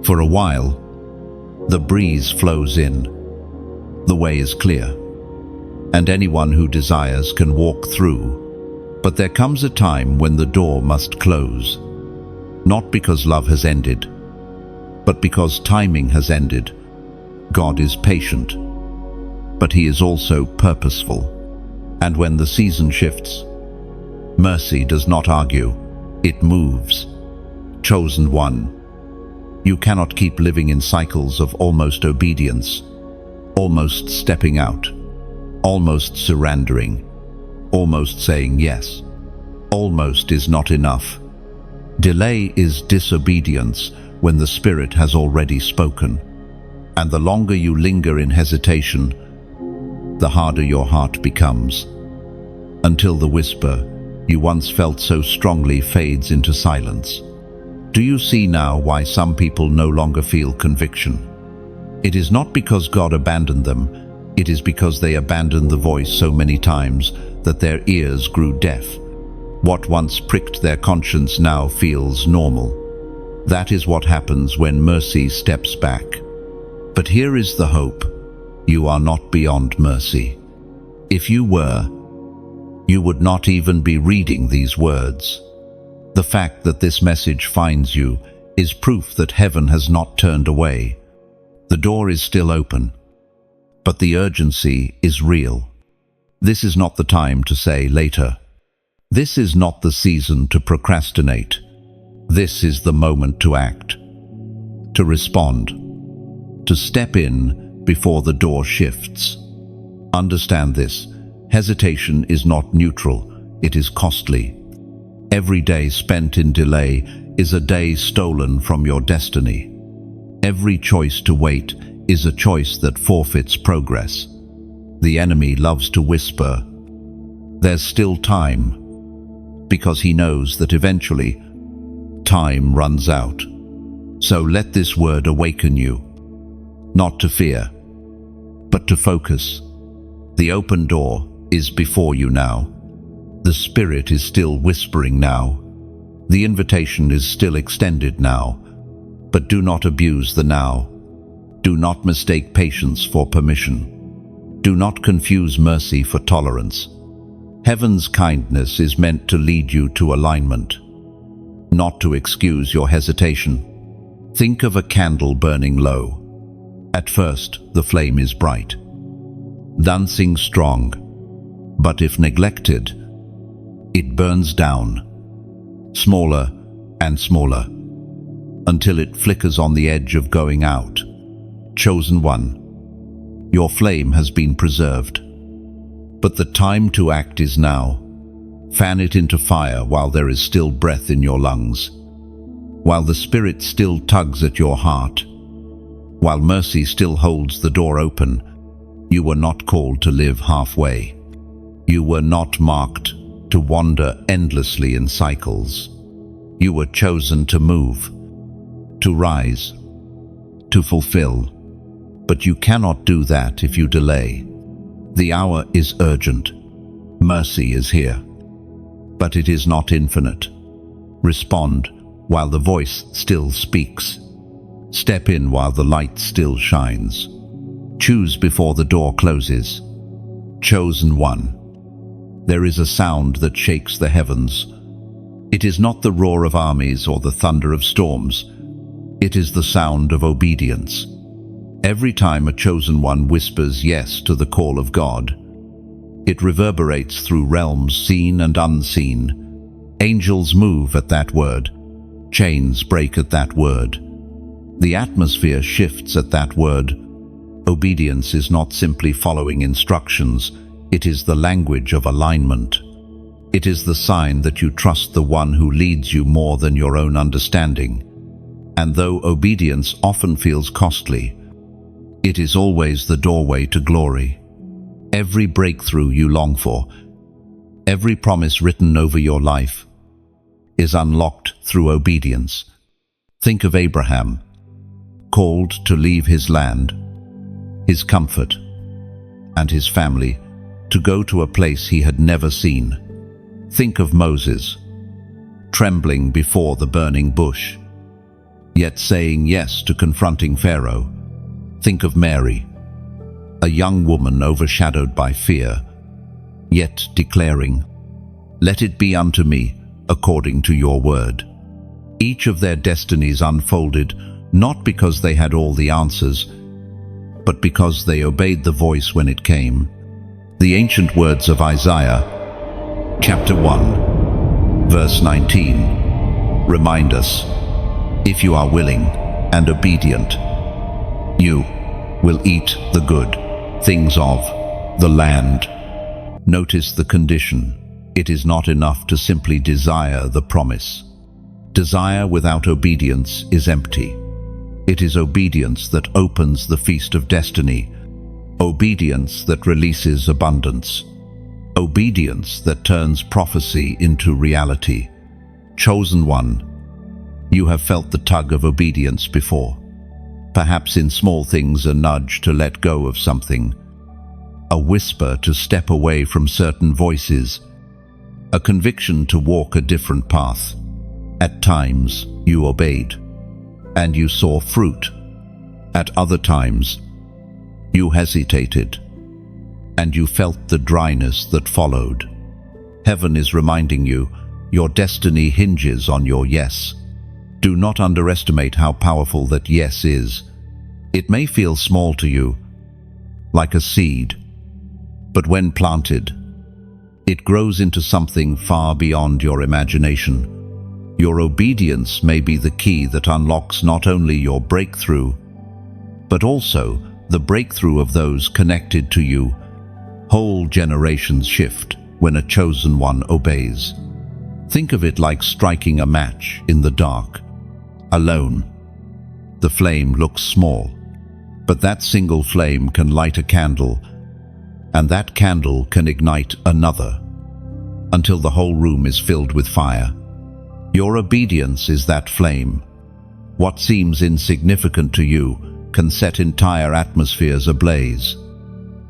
For a while, the breeze flows in. The way is clear, and anyone who desires can walk through. But there comes a time when the door must close, not because love has ended, but because timing has ended. God is patient, but He is also purposeful. And when the season shifts, mercy does not argue, it moves. Chosen one, you cannot keep living in cycles of almost obedience, almost stepping out, almost surrendering, almost saying yes. Almost is not enough. Delay is disobedience when the Spirit has already spoken. And the longer you linger in hesitation, the harder your heart becomes, until the whisper you once felt so strongly fades into silence. Do you see now why some people no longer feel conviction? It is not because God abandoned them, it is because they abandoned the voice so many times that their ears grew deaf. What once pricked their conscience now feels normal. That is what happens when mercy steps back. But here is the hope. You are not beyond mercy. If you were, you would not even be reading these words. The fact that this message finds you is proof that heaven has not turned away. The door is still open, but the urgency is real. This is not the time to say later. This is not the season to procrastinate. This is the moment to act, to respond, to step in before the door shifts. Understand this. Hesitation is not neutral, it is costly. Every day spent in delay is a day stolen from your destiny. Every choice to wait is a choice that forfeits progress. The enemy loves to whisper, "There's still time," because he knows that eventually time runs out. So let this word awaken you, not to fear, but to focus. The open door is before you now. The Spirit is still whispering now. The invitation is still extended now. But do not abuse the now. Do not mistake patience for permission. Do not confuse mercy for tolerance. Heaven's kindness is meant to lead you to alignment, not to excuse your hesitation. Think of a candle burning low. At first, the flame is bright, dancing strong, but if neglected, it burns down, smaller and smaller, until it flickers on the edge of going out. Chosen one, your flame has been preserved, but the time to act is now. Fan it into fire while there is still breath in your lungs, while the Spirit still tugs at your heart, while mercy still holds the door open. You were not called to live halfway. You were not marked to wander endlessly in cycles. You were chosen to move, to rise, to fulfill. But you cannot do that if you delay. The hour is urgent. Mercy is here. But it is not infinite. Respond while the voice still speaks. Step in while the light still shines. Choose before the door closes. Chosen one. There is a sound that shakes the heavens. It is not the roar of armies or the thunder of storms. It is the sound of obedience. Every time a chosen one whispers yes to the call of God, It reverberates through realms seen and unseen. Angels move at that word. Chains break at that word. The atmosphere shifts at that word. Obedience is not simply following instructions. It is the language of alignment. It is the sign that you trust the one who leads you more than your own understanding. And though obedience often feels costly, it is always the doorway to glory. Every breakthrough you long for, every promise written over your life, is unlocked through obedience. Think of Abraham, called to leave his land, his comfort, and his family, to go to a place he had never seen. Think of Moses, trembling before the burning bush, yet saying yes to confronting Pharaoh. Think of Mary, a young woman overshadowed by fear, yet declaring, "Let it be unto me according to your word." Each of their destinies unfolded not because they had all the answers, but because they obeyed the voice when it came. The ancient words of Isaiah, chapter 1, verse 19, remind us, if you are willing and obedient, you will eat the good things of the land. Notice the condition. It is not enough to simply desire the promise. Desire without obedience is empty. It is obedience that opens the feast of destiny, obedience that releases abundance, obedience that turns prophecy into reality. Chosen one, you have felt the tug of obedience before. Perhaps in small things, a nudge to let go of something, a whisper to step away from certain voices, a conviction to walk a different path. At times, you obeyed, and you saw fruit. At other times, you hesitated, and you felt the dryness that followed. Heaven is reminding you, your destiny hinges on your yes. Do not underestimate how powerful that yes is. It may feel small to you, like a seed, but when planted, it grows into something far beyond your imagination. Your obedience may be the key that unlocks not only your breakthrough, but also the breakthrough of those connected to you. Whole generations shift when a chosen one obeys. Think of it like striking a match in the dark, alone. The flame looks small, but that single flame can light a candle, and that candle can ignite another, until the whole room is filled with fire. Your obedience is that flame. What seems insignificant to you can set entire atmospheres ablaze.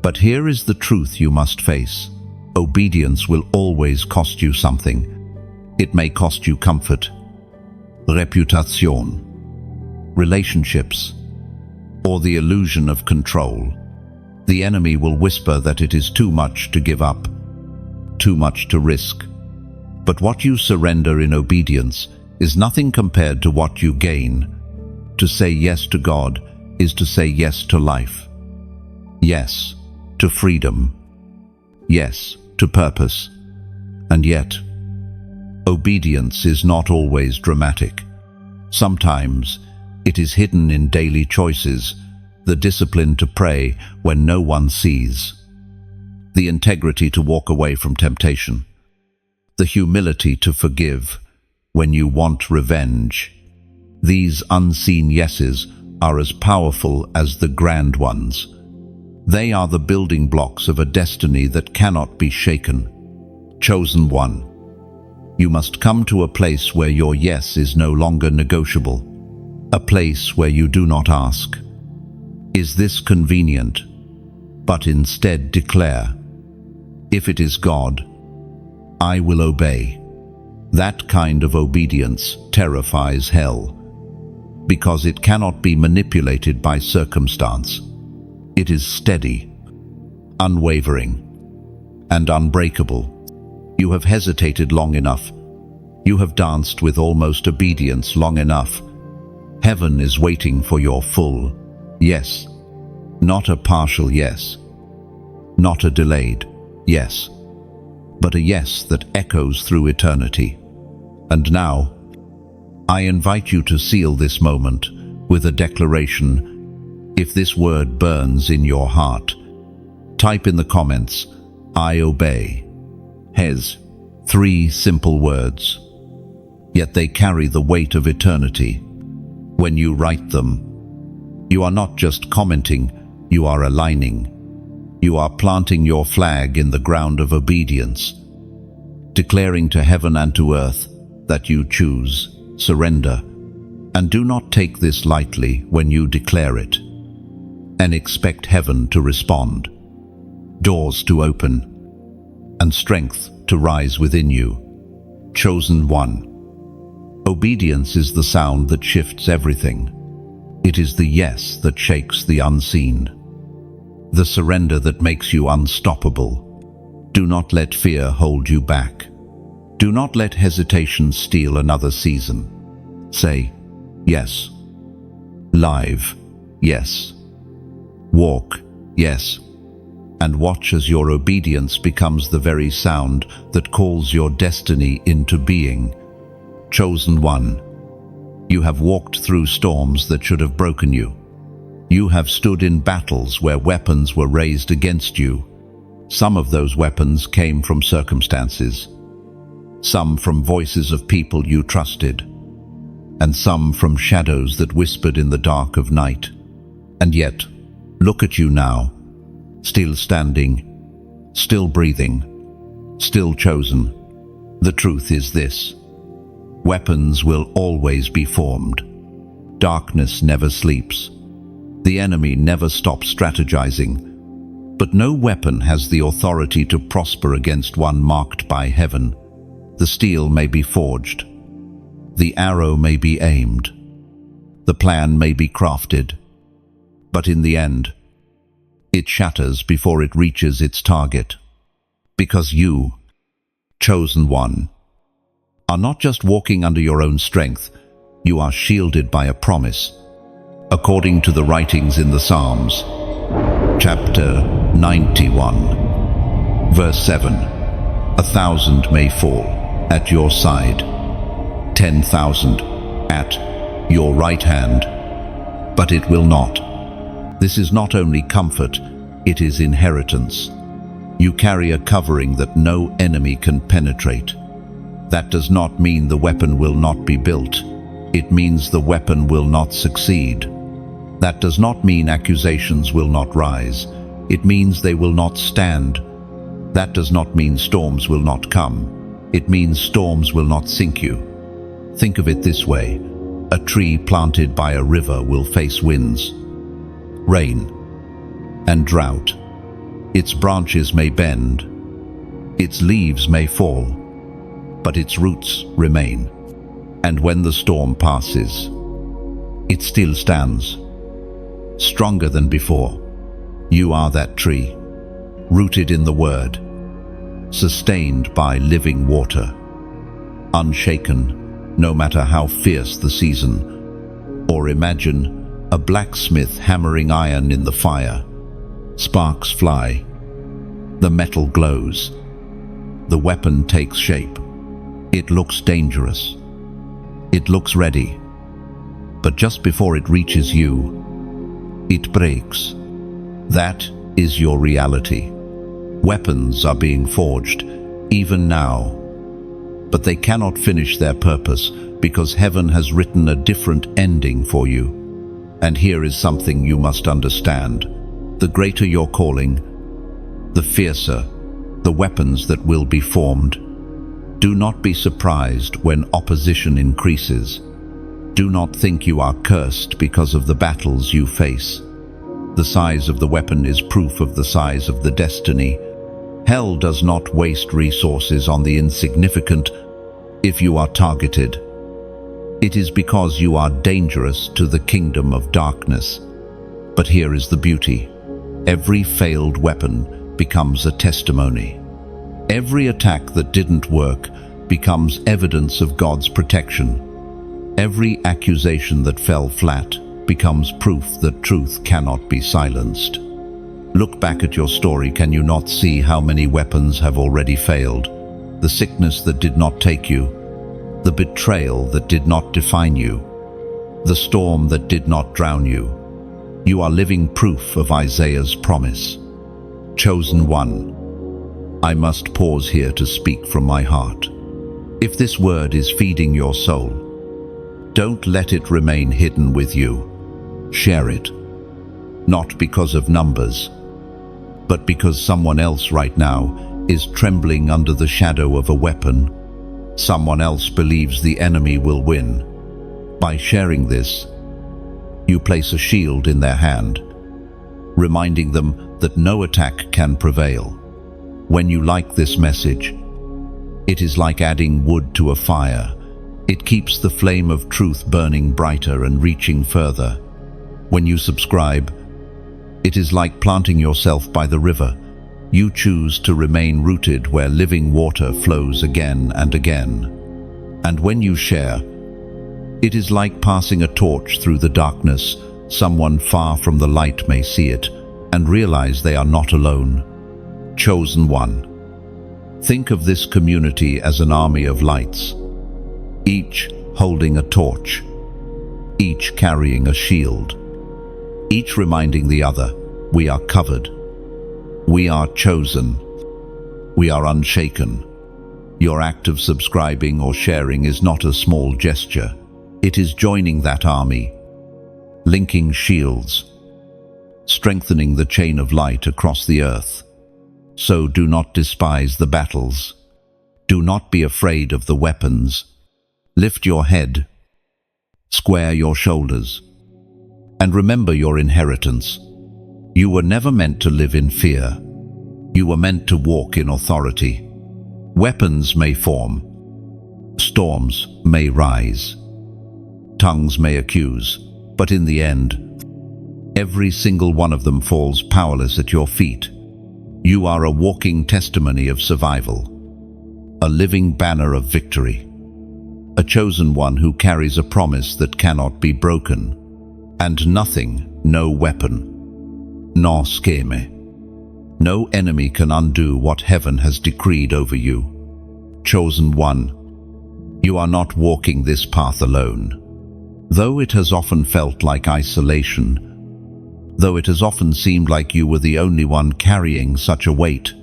But here is the truth you must face. Obedience will always cost you something. It may cost you comfort, reputation, relationships, or the illusion of control. The enemy will whisper that it is too much to give up, too much to risk. But what you surrender in obedience is nothing compared to what you gain. To say yes to God is to say yes to life. Yes to freedom. Yes to purpose. And yet, obedience is not always dramatic. Sometimes it is hidden in daily choices, the discipline to pray when no one sees, the integrity to walk away from temptation, the humility to forgive when you want revenge. These unseen yeses are as powerful as the grand ones. They are the building blocks of a destiny that cannot be shaken. Chosen one, you must come to a place where your yes is no longer negotiable, a place where you do not ask, "Is this convenient?" but instead declare, "If it is God, I will obey." That kind of obedience terrifies hell, because it cannot be manipulated by circumstance. It is steady, unwavering, and unbreakable. You have hesitated long enough. You have danced with almost obedience long enough. Heaven is waiting for your full yes, not a partial yes, not a delayed, yes, but a yes that echoes through eternity. And now, I invite you to seal this moment with a declaration. If this word burns in your heart, type in the comments, "I obey." Hes, 3 simple words, yet they carry the weight of eternity. When you write them, you are not just commenting, you are aligning. You are planting your flag in the ground of obedience, declaring to heaven and to earth that you choose, surrender, and do not take this lightly when you declare it, and expect heaven to respond, doors to open, and strength to rise within you. Chosen one. Obedience is the sound that shifts everything. It is the yes that shakes the unseen, the surrender that makes you unstoppable. Do not let fear hold you back. Do not let hesitation steal another season. Say, yes. Live, yes. Walk, yes. And watch as your obedience becomes the very sound that calls your destiny into being. Chosen one. You have walked through storms that should have broken you. You have stood in battles where weapons were raised against you. Some of those weapons came from circumstances, some from voices of people you trusted, and some from shadows that whispered in the dark of night. And yet, look at you now, still standing, still breathing, still chosen. The truth is this: weapons will always be formed. Darkness never sleeps. The enemy never stops strategizing. But no weapon has the authority to prosper against one marked by heaven. The steel may be forged. The arrow may be aimed. The plan may be crafted. But in the end, it shatters before it reaches its target. Because you, chosen one, are not just walking under your own strength, you are shielded by a promise. According to the writings in the Psalms, chapter 91, verse 7, 1,000 may fall at your side, 10,000 at your right hand, but it will not. This is not only comfort, it is inheritance. You carry a covering that no enemy can penetrate. That does not mean the weapon will not be built. It means the weapon will not succeed. That does not mean accusations will not rise. It means they will not stand. That does not mean storms will not come. It means storms will not sink you. Think of it this way: a tree planted by a river will face winds, rain, and drought. Its branches may bend, its leaves may fall, but its roots remain. And when the storm passes, it still stands, stronger than before. You are that tree, rooted in the Word, sustained by living water, unshaken no matter how fierce the season. Or imagine a blacksmith hammering iron in the fire. Sparks fly, the metal glows, the weapon takes shape. It looks dangerous, it looks ready, but just before it reaches you, it breaks. That is your reality. Weapons are being forged, even now, but they cannot finish their purpose because heaven has written a different ending for you. And here is something you must understand. The greater your calling, the fiercer the weapons that will be formed. Do not be surprised when opposition increases. Do not think you are cursed because of the battles you face. The size of the weapon is proof of the size of the destiny. Hell does not waste resources on the insignificant. If you are targeted, it is because you are dangerous to the kingdom of darkness. But here is the beauty. Every failed weapon becomes a testimony. Every attack that didn't work becomes evidence of God's protection. Every accusation that fell flat becomes proof that truth cannot be silenced. Look back at your story. Can you not see how many weapons have already failed? The sickness that did not take you, the betrayal that did not define you, the storm that did not drown you. You are living proof of Isaiah's promise. Chosen one. I must pause here to speak from my heart. If this word is feeding your soul, don't let it remain hidden with you. Share it. Not because of numbers, but because someone else right now is trembling under the shadow of a weapon. Someone else believes the enemy will win. By sharing this, you place a shield in their hand, reminding them that no attack can prevail. When you like this message, it is like adding wood to a fire. It keeps the flame of truth burning brighter and reaching further. When you subscribe, it is like planting yourself by the river. You choose to remain rooted where living water flows again and again. And when you share, it is like passing a torch through the darkness. Someone far from the light may see it and realize they are not alone. Chosen one. Think of this community as an army of lights, each holding a torch, each carrying a shield, each reminding the other, we are covered, we are chosen, we are unshaken. Your act of subscribing or sharing is not a small gesture. It is joining that army, linking shields, strengthening the chain of light across the earth. So do not despise the battles. Do not be afraid of the weapons. Lift your head, square your shoulders, and remember your inheritance. You were never meant to live in fear. You were meant to walk in authority. Weapons may form, storms may rise, tongues may accuse, but in the end, every single one of them falls powerless at your feet. You are a walking testimony of survival, a living banner of victory, a chosen one who carries a promise that cannot be broken, and nothing, no weapon, no scheme, no enemy can undo what heaven has decreed over you. Chosen one, you are not walking this path alone. Though it has often felt like isolation, though it has often seemed like you were the only one carrying such a weight,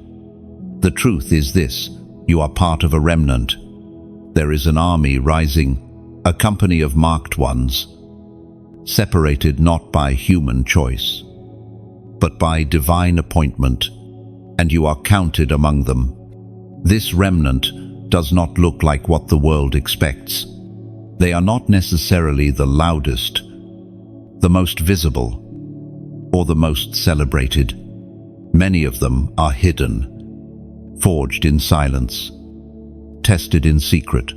the truth is this: you are part of a remnant. There is an army rising, a company of marked ones, separated not by human choice, but by divine appointment, and you are counted among them. This remnant does not look like what the world expects. They are not necessarily the loudest, the most visible, or the most celebrated. Many of them are hidden, forged in silence, tested in secret,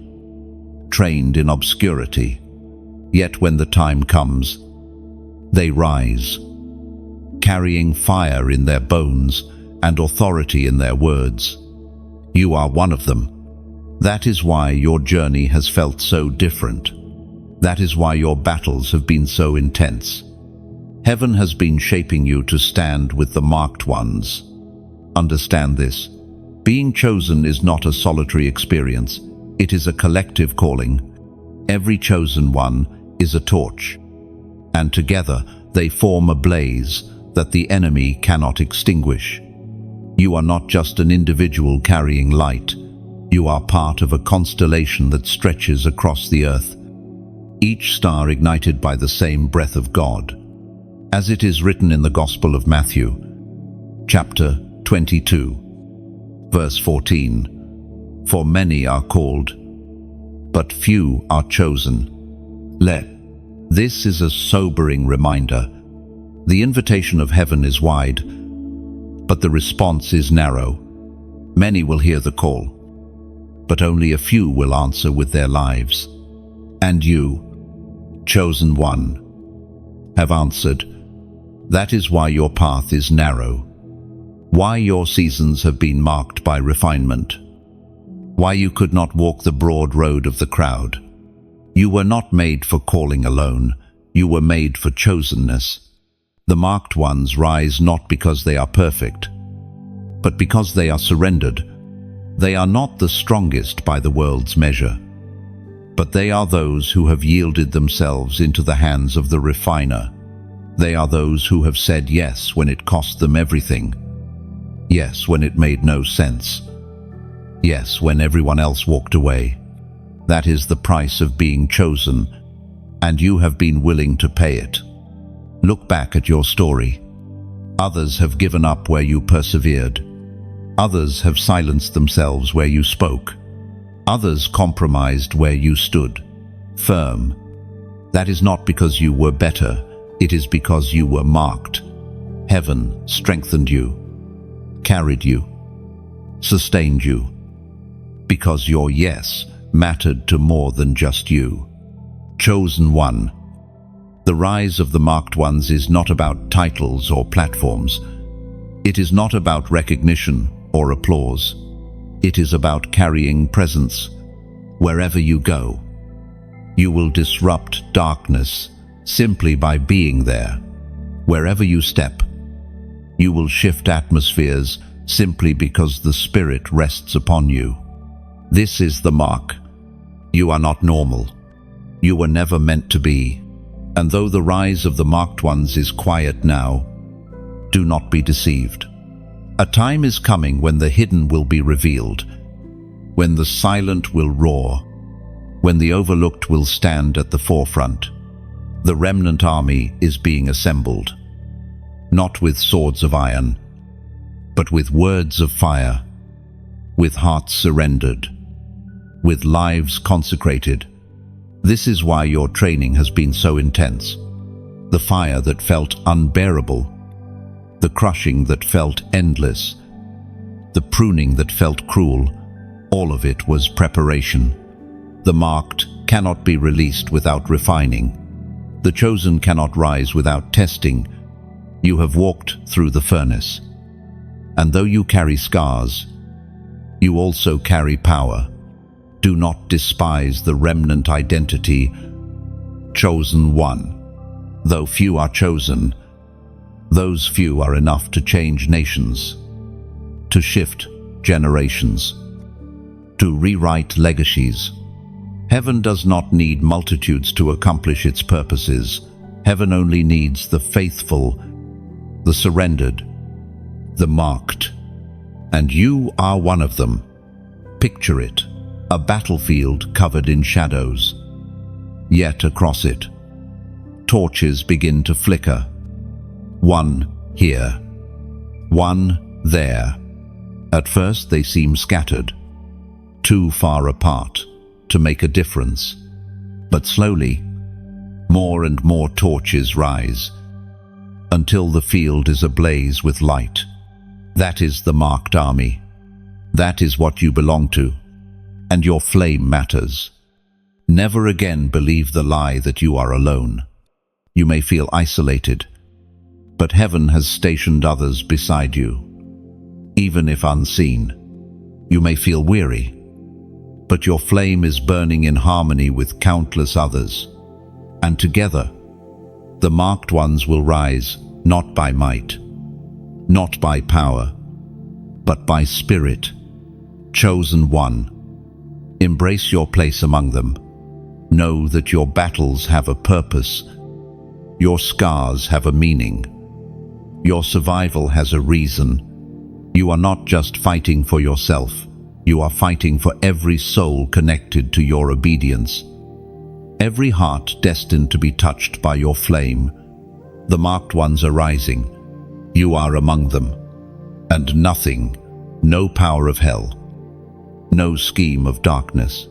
trained in obscurity. Yet when the time comes, they rise, carrying fire in their bones and authority in their words. You are one of them. That is why your journey has felt so different. That is why your battles have been so intense. Heaven has been shaping you to stand with the marked ones. Understand this. Being chosen is not a solitary experience. It is a collective calling. Every chosen one is a torch, and together they form a blaze that the enemy cannot extinguish. You are not just an individual carrying light. You are part of a constellation that stretches across the earth, each star ignited by the same breath of God. As it is written in the Gospel of Matthew, chapter 22, verse 14, "For many are called, but few are chosen." This is a sobering reminder. The invitation of heaven is wide, but the response is narrow. Many will hear the call, but only a few will answer with their lives. And you, chosen one, have answered. That is why your path is narrow, why your seasons have been marked by refinement, why you could not walk the broad road of the crowd. You were not made for calling alone. You were made for chosenness. The marked ones rise not because they are perfect, but because they are surrendered. They are not the strongest by the world's measure, but they are those who have yielded themselves into the hands of the refiner. They are those who have said yes when it cost them everything. Yes, when it made no sense. Yes, when everyone else walked away. That is the price of being chosen, and you have been willing to pay it. Look back at your story. Others have given up where you persevered. Others have silenced themselves where you spoke. Others compromised where you stood firm. That is not because you were better, it is because you were marked. Heaven strengthened you, carried you, sustained you, because your yes mattered to more than just you. Chosen one. The rise of the marked ones is not about titles or platforms. It is not about recognition or applause. It is about carrying presence wherever you go. You will disrupt darkness simply by being there. Wherever you step, you will shift atmospheres simply because the Spirit rests upon you. This is the mark. You are not normal. You were never meant to be. And though the rise of the marked ones is quiet now, do not be deceived. A time is coming when the hidden will be revealed, when the silent will roar, when the overlooked will stand at the forefront. The remnant army is being assembled, not with swords of iron, but with words of fire, with hearts surrendered, with lives consecrated. This is why your training has been so intense. The fire that felt unbearable, the crushing that felt endless, the pruning that felt cruel, all of it was preparation. The marked cannot be released without refining. The chosen cannot rise without testing. You have walked through the furnace. And though you carry scars, you also carry power. Do not despise the remnant identity. Chosen one. Though few are chosen, those few are enough to change nations, to shift generations, to rewrite legacies. Heaven does not need multitudes to accomplish its purposes. Heaven only needs the faithful, the surrendered, the marked. And you are one of them. Picture it. A battlefield covered in shadows. Yet across it, torches begin to flicker. One here, one there. At first they seem scattered, too far apart to make a difference. But slowly, more and more torches rise, until the field is ablaze with light. That is the marked army. That is what you belong to. And your flame matters. Never again believe the lie that you are alone. You may feel isolated, but heaven has stationed others beside you. Even if unseen, you may feel weary, but your flame is burning in harmony with countless others. And together, the marked ones will rise, not by might, not by power, but by spirit. Chosen one. Embrace your place among them. Know that your battles have a purpose. Your scars have a meaning. Your survival has a reason. You are not just fighting for yourself. You are fighting for every soul connected to your obedience. Every heart destined to be touched by your flame. The marked ones are rising. You are among them. And nothing, no power of hell, no scheme of darkness,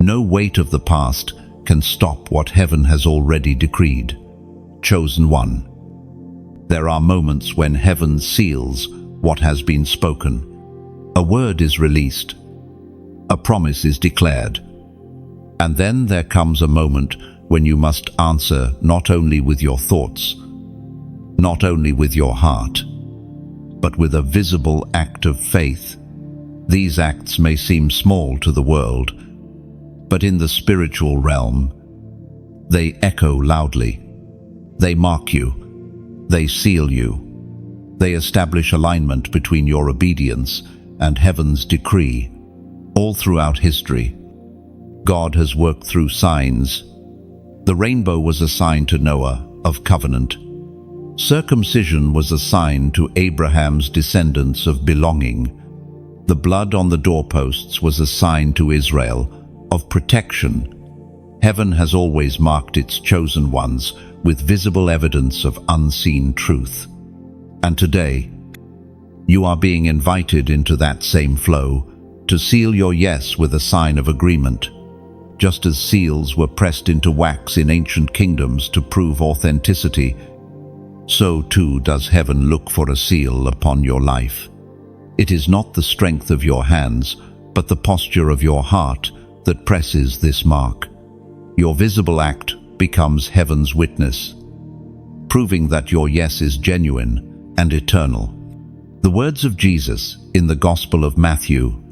no weight of the past can stop what heaven has already decreed. Chosen one. There are moments when heaven seals what has been spoken. A word is released. A promise is declared. And then there comes a moment when you must answer not only with your thoughts, not only with your heart, but with a visible act of faith. These acts may seem small to the world, but in the spiritual realm, they echo loudly. They mark you. They seal you. They establish alignment between your obedience and heaven's decree. All throughout history, God has worked through signs. The rainbow was a sign to Noah of covenant. Circumcision was a sign to Abraham's descendants of belonging. The blood on the doorposts was a sign to Israel of protection. Heaven has always marked its chosen ones with visible evidence of unseen truth. And today, you are being invited into that same flow to seal your yes with a sign of agreement. Just as seals were pressed into wax in ancient kingdoms to prove authenticity, so too does heaven look for a seal upon your life. It is not the strength of your hands, but the posture of your heart that presses this mark. Your visible act becomes heaven's witness, proving that your yes is genuine and eternal. The words of Jesus in the Gospel of Matthew,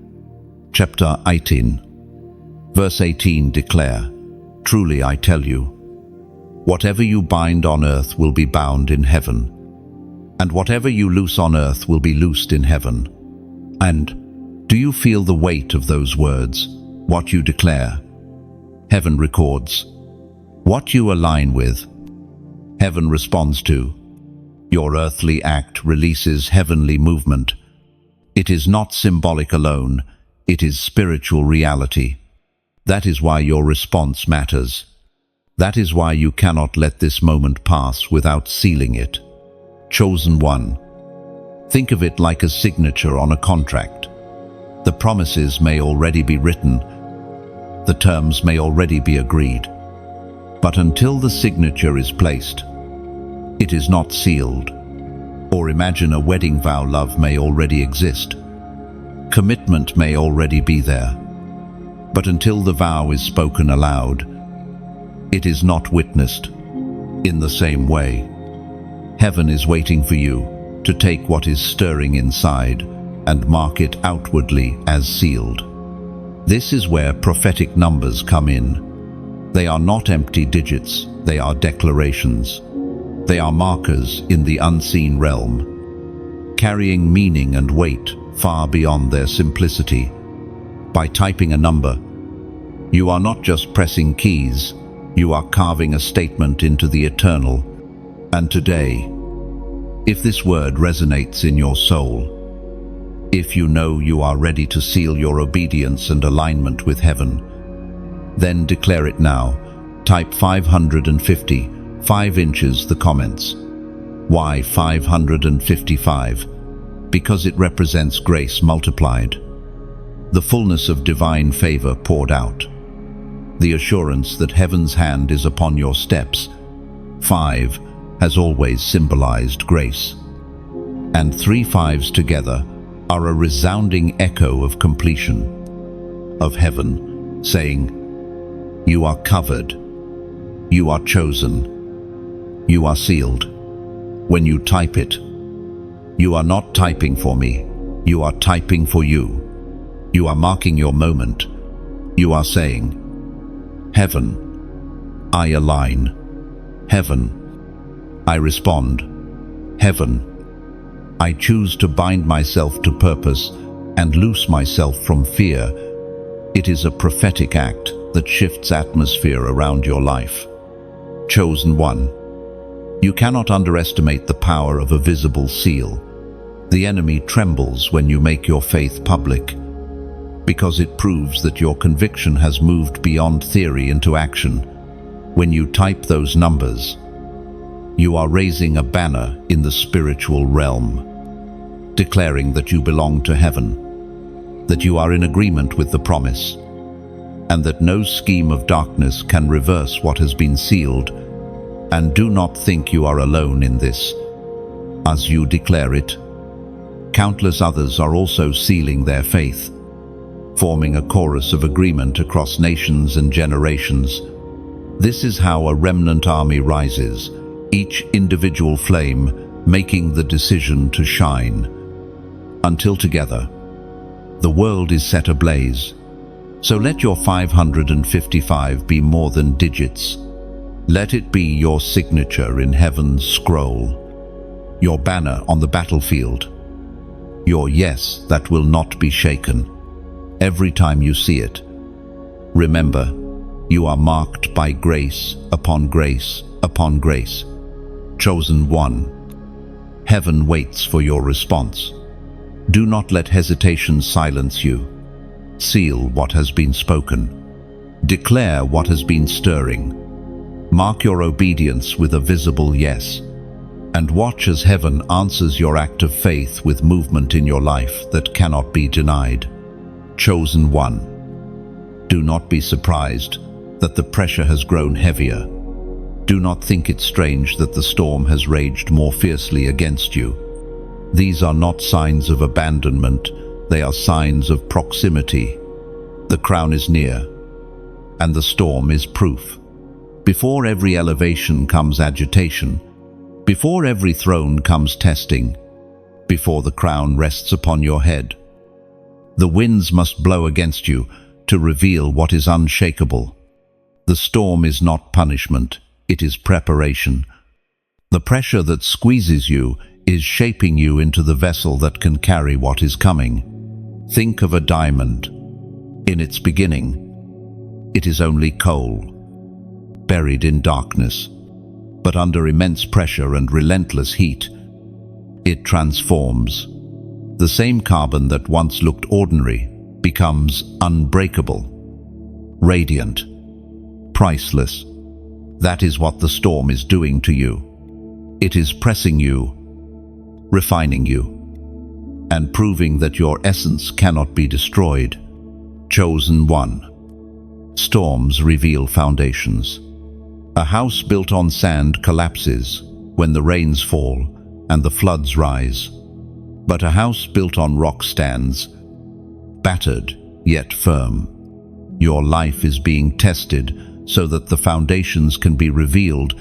chapter 18, verse 18 declare, "Truly I tell you, whatever you bind on earth will be bound in heaven, and whatever you loose on earth will be loosed in heaven." And do you feel the weight of those words, what you declare? Heaven records. What you align with, heaven responds to. Your earthly act releases heavenly movement. It is not symbolic alone, it is spiritual reality. That is why your response matters. That is why you cannot let this moment pass without sealing it. Chosen one. Think of it like a signature on a contract. The promises may already be written. The terms may already be agreed. But until the signature is placed, it is not sealed. Or imagine a wedding vow. Love may already exist. Commitment may already be there. But until the vow is spoken aloud, it is not witnessed. In the same way, heaven is waiting for you to take what is stirring inside and mark it outwardly as sealed. This is where prophetic numbers come in. They are not empty digits, they are declarations. They are markers in the unseen realm, carrying meaning and weight far beyond their simplicity. By typing a number, you are not just pressing keys, you are carving a statement into the eternal. And today, if this word resonates in your soul, if you know you are ready to seal your obedience and alignment with heaven, then declare it now. Type 550, 5 inches, the comments. Why 555? Because it represents grace multiplied. The fullness of divine favor poured out. The assurance that heaven's hand is upon your steps. 5 has always symbolized grace. And 3 5s together are a resounding echo of completion, of heaven saying, "You are covered, you are chosen, you are sealed." When you type it, you are not typing for me, you are typing for you. You are marking your moment. You are saying, "Heaven, I align. Heaven, I respond. Heaven, I choose to bind myself to purpose and loose myself from fear." It is a prophetic act that shifts atmosphere around your life. Chosen one. You cannot underestimate the power of a visible seal. The enemy trembles when you make your faith public, because it proves that your conviction has moved beyond theory into action. When you type those numbers, you are raising a banner in the spiritual realm, declaring that you belong to heaven, that you are in agreement with the promise, and that no scheme of darkness can reverse what has been sealed. And do not think you are alone in this. As you declare it, countless others are also sealing their faith, forming a chorus of agreement across nations and generations. This is how a remnant army rises, each individual flame making the decision to shine. Until together, the world is set ablaze. So let your 555 be more than digits. Let it be your signature in heaven's scroll. your banner on the battlefield, your yes that will not be shaken. Every time you see it, remember, you are marked by grace upon grace upon grace. Chosen one. Heaven waits for your response. Do not let hesitation silence you. Seal what has been spoken. Declare what has been stirring. Mark your obedience with a visible yes. And watch as heaven answers your act of faith with movement in your life that cannot be denied. Chosen one. Do not be surprised that the pressure has grown heavier. Do not think it strange that the storm has raged more fiercely against you. These are not signs of abandonment, they are signs of proximity. The crown is near, and the storm is proof. Before every elevation comes agitation. Before every throne comes testing. Before the crown rests upon your head. The winds must blow against you to reveal what is unshakable. The storm is not punishment, it is preparation. The pressure that squeezes you is shaping you into the vessel that can carry what is coming. Think of a diamond. In its beginning, it is only coal, buried in darkness, but under immense pressure and relentless heat, it transforms. The same carbon that once looked ordinary becomes unbreakable, radiant, priceless. That is what the storm is doing to you. It is pressing you, refining you, and proving that your essence cannot be destroyed. Chosen one. Storms reveal foundations. A house built on sand collapses when the rains fall and the floods rise. But a house built on rock stands, battered yet firm. Your life is being tested so that the foundations can be revealed,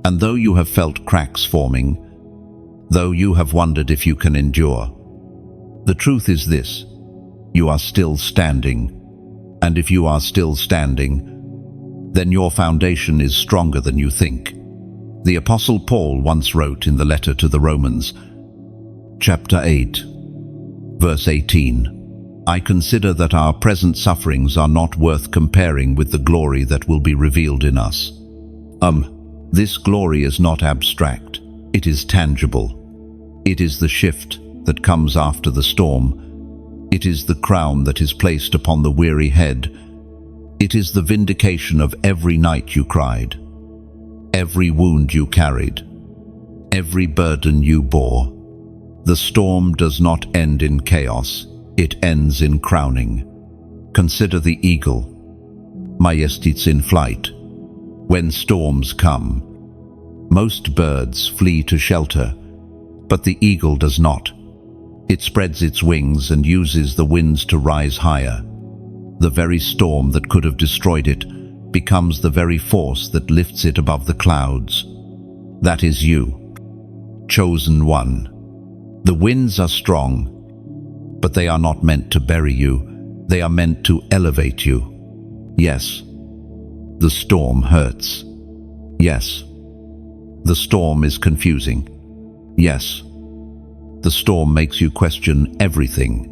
and though you have felt cracks forming, though you have wondered if you can endure, the truth is this: you are still standing, and if you are still standing, then your foundation is stronger than you think. The Apostle Paul once wrote in the letter to the Romans, chapter 8, verse 18, I consider that our present sufferings are not worth comparing with the glory that will be revealed in us. This glory is not abstract, it is tangible. It is the shift that comes after the storm. It is the crown that is placed upon the weary head. It is the vindication of every night you cried, every wound you carried, every burden you bore. The storm does not end in chaos, it ends in crowning. Consider the eagle. Majestits in flight. When storms come, most birds flee to shelter, but the eagle does not. It spreads its wings and uses the winds to rise higher. The very storm that could have destroyed it becomes the very force that lifts it above the clouds. That is you, chosen one. The winds are strong, but they are not meant to bury you. They are meant to elevate you. Yes, the storm hurts. Yes, the storm is confusing. Yes, the storm makes you question everything,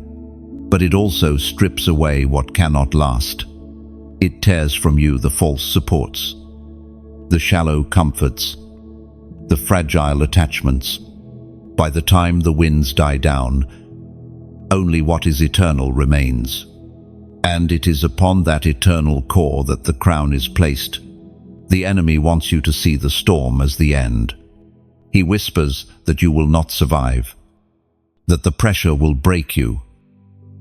but it also strips away what cannot last. It tears from you the false supports, the shallow comforts, the fragile attachments. By the time the winds die down, only what is eternal remains. And it is upon that eternal core that the crown is placed. The enemy wants you to see the storm as the end. He whispers that you will not survive, that the pressure will break you,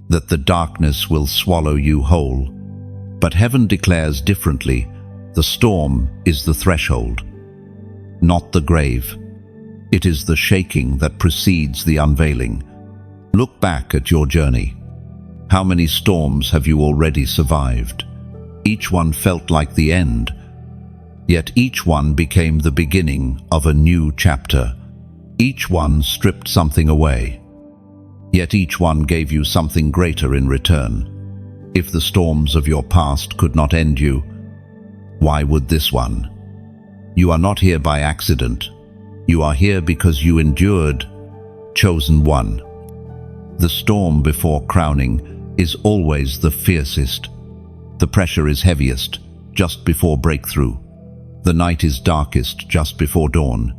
that the darkness will swallow you whole. But heaven declares differently. The storm is the threshold, not the grave. It is the shaking that precedes the unveiling. Look back at your journey. How many storms have you already survived? Each one felt like the end, yet each one became the beginning of a new chapter. Each one stripped something away, yet each one gave you something greater in return. If the storms of your past could not end you, why would this one? You are not here by accident. You are here because you endured. Chosen one. The storm before crowning is always the fiercest. The pressure is heaviest just before breakthrough. The night is darkest just before dawn.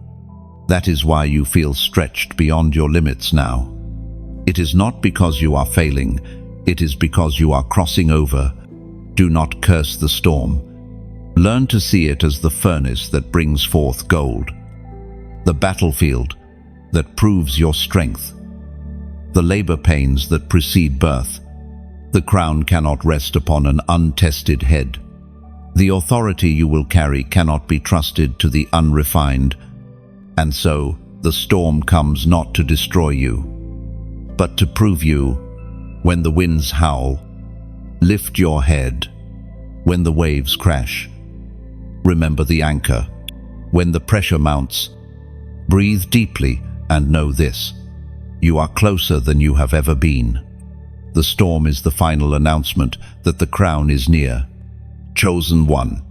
That is why you feel stretched beyond your limits now. It is not because you are failing, it is because you are crossing over. Do not curse the storm. Learn to see it as the furnace that brings forth gold, the battlefield that proves your strength, the labor pains that precede birth. The crown cannot rest upon an untested head. The authority you will carry cannot be trusted to the unrefined. And so, the storm comes not to destroy you, but to prove you. When the winds howl, lift your head. When the waves crash, remember the anchor. When the pressure mounts, breathe deeply and know this: you are closer than you have ever been. The storm is the final announcement that the crown is near. Chosen one.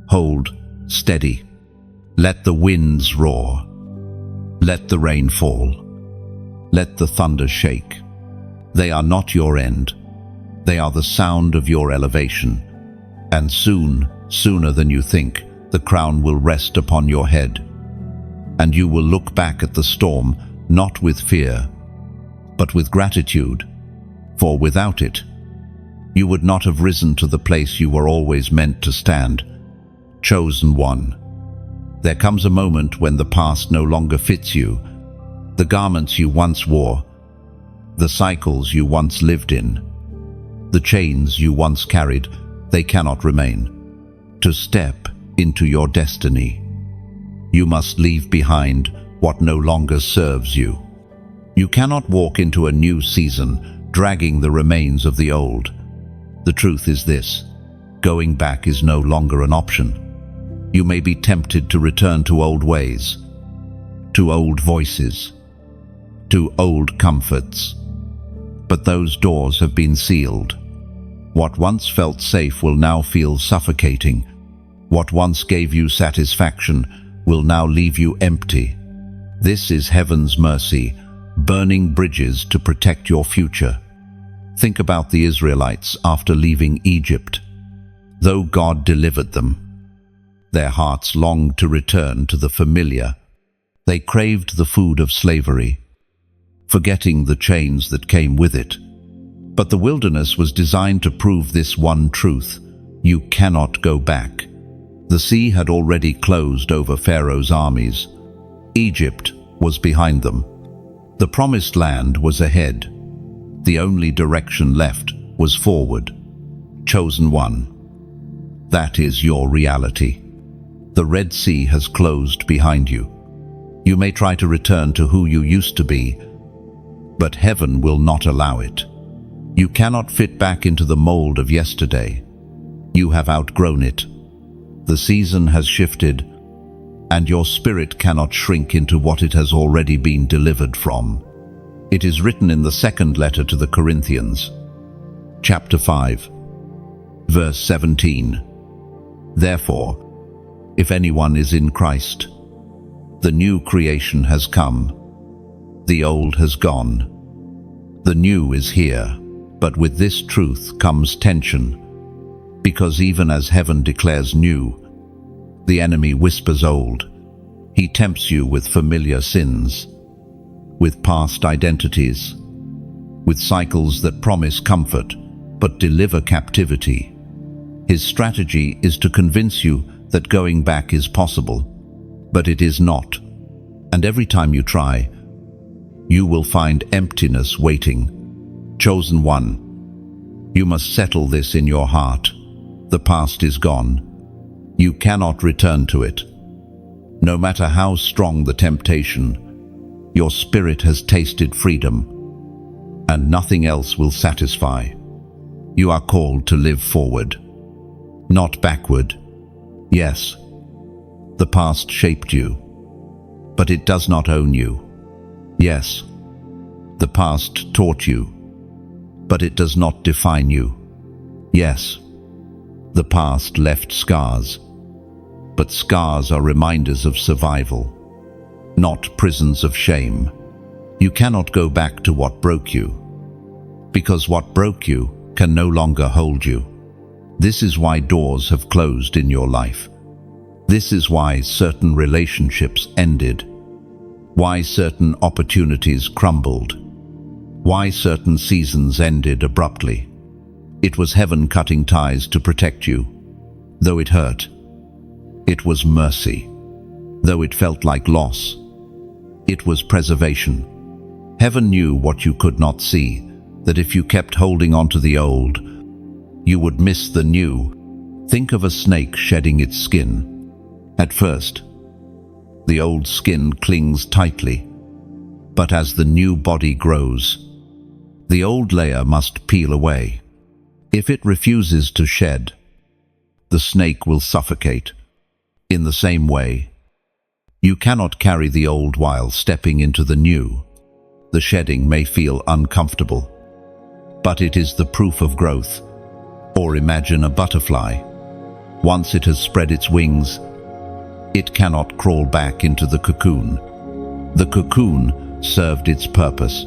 Hold steady. Let the winds roar. Let the rain fall. Let the thunder shake. They are not your end. They are the sound of your elevation. And soon, sooner than you think, the crown will rest upon your head. And you will look back at the storm not with fear, but with gratitude, for without it, you would not have risen to the place you were always meant to stand. Chosen one. There comes a moment when the past no longer fits you. The garments you once wore, the cycles you once lived in, the chains you once carried, they cannot remain. To step into your destiny, you must leave behind what no longer serves you. You cannot walk into a new season dragging the remains of the old. The truth is this: going back is no longer an option. You may be tempted to return to old ways, to old voices, to old comforts. But those doors have been sealed. What once felt safe will now feel suffocating. What once gave you satisfaction will now leave you empty. This is heaven's mercy, burning bridges to protect your future. Think about the Israelites after leaving Egypt. Though God delivered them, their hearts longed to return to the familiar. They craved the food of slavery, forgetting the chains that came with it. But the wilderness was designed to prove this one truth: you cannot go back. The sea had already closed over Pharaoh's armies. Egypt was behind them. The promised land was ahead. The only direction left was forward. Chosen one. That is your reality. The Red Sea has closed behind you. You may try to return to who you used to be, but heaven will not allow it. You cannot fit back into the mold of yesterday. You have outgrown it. The season has shifted, and your spirit cannot shrink into what it has already been delivered from. It is written in the second letter to the Corinthians, chapter 5, verse 17. Therefore, if anyone is in Christ, the new creation has come. The old has gone. The new is here. But with this truth comes tension, because even as heaven declares new, the enemy whispers old. He tempts you with familiar sins, with past identities, with cycles that promise comfort but deliver captivity. His strategy is to convince you that going back is possible, but it is not. And every time you try, you will find emptiness waiting. Chosen one. You must settle this in your heart. The past is gone. You cannot return to it. No matter how strong the temptation, your spirit has tasted freedom, and nothing else will satisfy. You are called to live forward, not backward. Yes, the past shaped you, but it does not own you. Yes, the past taught you, but it does not define you. Yes, the past left scars, but scars are reminders of survival. not prisons of shame. You cannot go back to what broke you, because what broke you can no longer hold you. This is why doors have closed in your life. This is why certain relationships ended, why certain opportunities crumbled, why certain seasons ended abruptly. It was heaven cutting ties to protect you. Though it hurt, it was mercy. Though it felt like loss, it was preservation. Heaven knew what you could not see, that if you kept holding on to the old, you would miss the new. Think of a snake shedding its skin. At first, the old skin clings tightly, but as the new body grows, the old layer must peel away. If it refuses to shed, the snake will suffocate. In the same way, you cannot carry the old while stepping into the new. The shedding may feel uncomfortable, but it is the proof of growth. Or imagine a butterfly. Once it has spread its wings, it cannot crawl back into the cocoon. The cocoon served its purpose,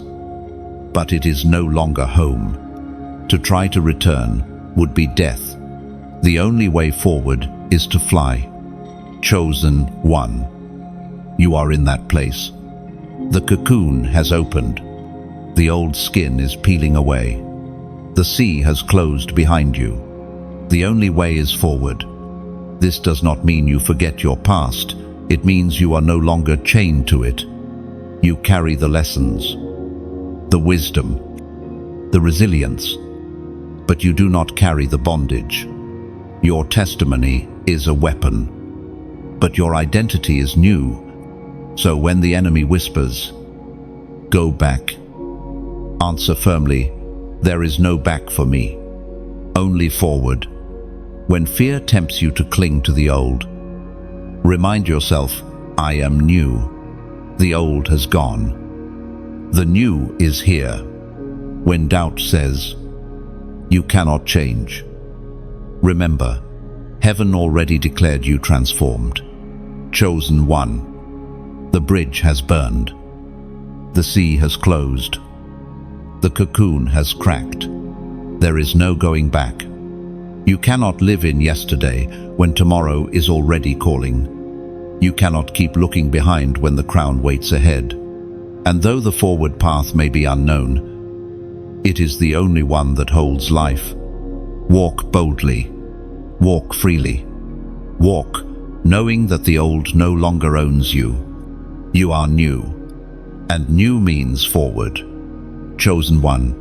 but it is no longer home. To try to return would be death. The only way forward is to fly. Chosen one. You are in that place. The cocoon has opened. The old skin is peeling away. The sea has closed behind you. The only way is forward. This does not mean you forget your past. It means you are no longer chained to it. You carry the lessons, the wisdom, the resilience, but you do not carry the bondage. Your testimony is a weapon, but your identity is new. So when the enemy whispers, "Go back," answer firmly, "There is no back for me, only forward." When fear tempts you to cling to the old, remind yourself, "I am new." The old has gone. The new is here. When doubt says, "You cannot change," remember, heaven already declared you transformed. Chosen one. The bridge has burned. The sea has closed. The cocoon has cracked. There is no going back. You cannot live in yesterday when tomorrow is already calling. You cannot keep looking behind when the crown waits ahead. And though the forward path may be unknown, it is the only one that holds life. Walk boldly. Walk freely. Walk, knowing that the old no longer owns you. You are new, and new means forward. Chosen one.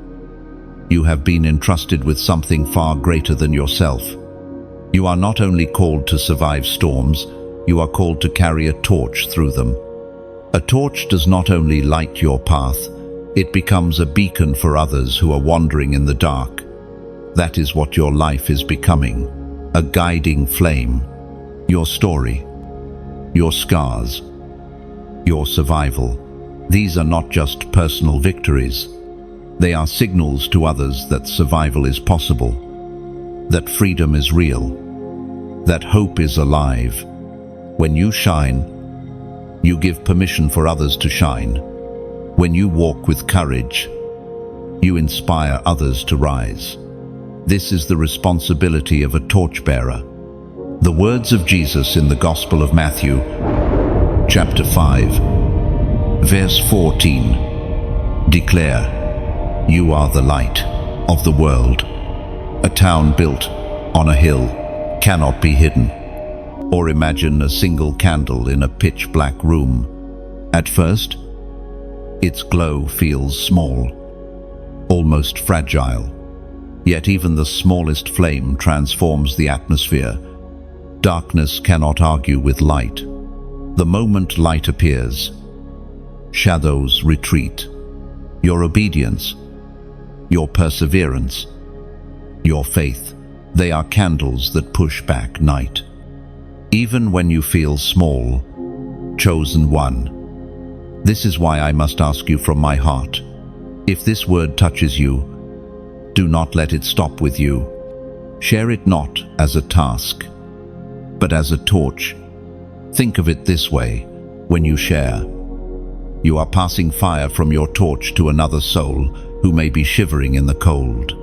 You have been entrusted with something far greater than yourself. You are not only called to survive storms, you are called to carry a torch through them. A torch does not only light your path, it becomes a beacon for others who are wandering in the dark. That is what your life is becoming, a guiding flame. Your story, your scars, your survival. These are not just personal victories. They are signals to others that survival is possible, that freedom is real, that hope is alive. When you shine, you give permission for others to shine. When you walk with courage, you inspire others to rise. This is the responsibility of a torchbearer. The words of Jesus in the Gospel of Matthew, chapter 5, verse 14, declare, "You are the light of the world. A town built on a hill cannot be hidden." Or imagine a single candle in a pitch-black room. At first, its glow feels small, almost fragile. Yet even the smallest flame transforms the atmosphere. Darkness cannot argue with light. The moment light appears, shadows retreat. Your obedience, your perseverance, your faith, they are candles that push back night. Even when you feel small, chosen one. This is why I must ask you from my heart. If this word touches you, do not let it stop with you. Share it not as a task, but as a torch. Think of it this way: when you share, You are passing fire from your torch to another soul who may be shivering in the cold.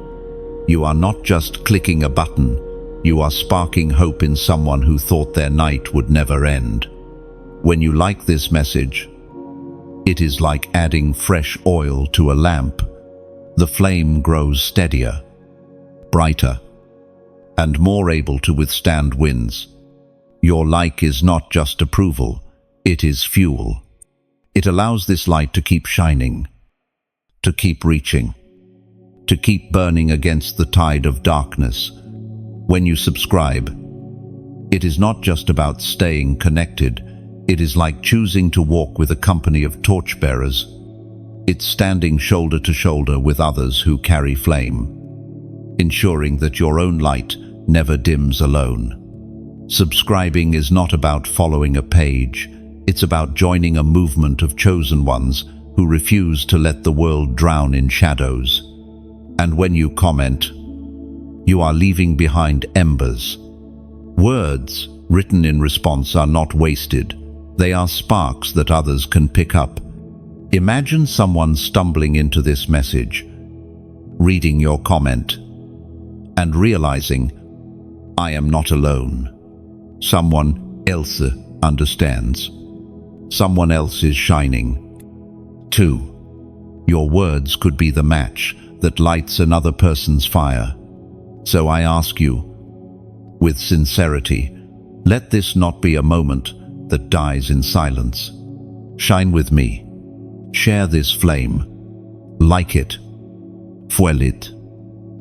You are not just clicking a button, you are sparking hope in someone who thought their night would never end. When you like this message, it is like adding fresh oil to a lamp. The flame grows steadier, brighter, and more able to withstand winds. Your like is not just approval, it is fuel. It allows this light to keep shining, to keep reaching, to keep burning against the tide of darkness. When you subscribe, it is not just about staying connected, it is like choosing to walk with a company of torchbearers. It's standing shoulder to shoulder with others who carry flame, ensuring that your own light never dims alone. Subscribing is not about following a page, it's about joining a movement of chosen ones who refuse to let the world drown in shadows. And when you comment, you are leaving behind embers. Words written in response are not wasted. They are sparks that others can pick up. Imagine someone stumbling into this message, reading your comment, and realizing, I am not alone. Someone else understands. Someone else is shining. 2. Your words could be the match that lights another person's fire. So I ask you, with sincerity, let this not be a moment that dies in silence. Shine with me. Share this flame. Like it. Fuel it.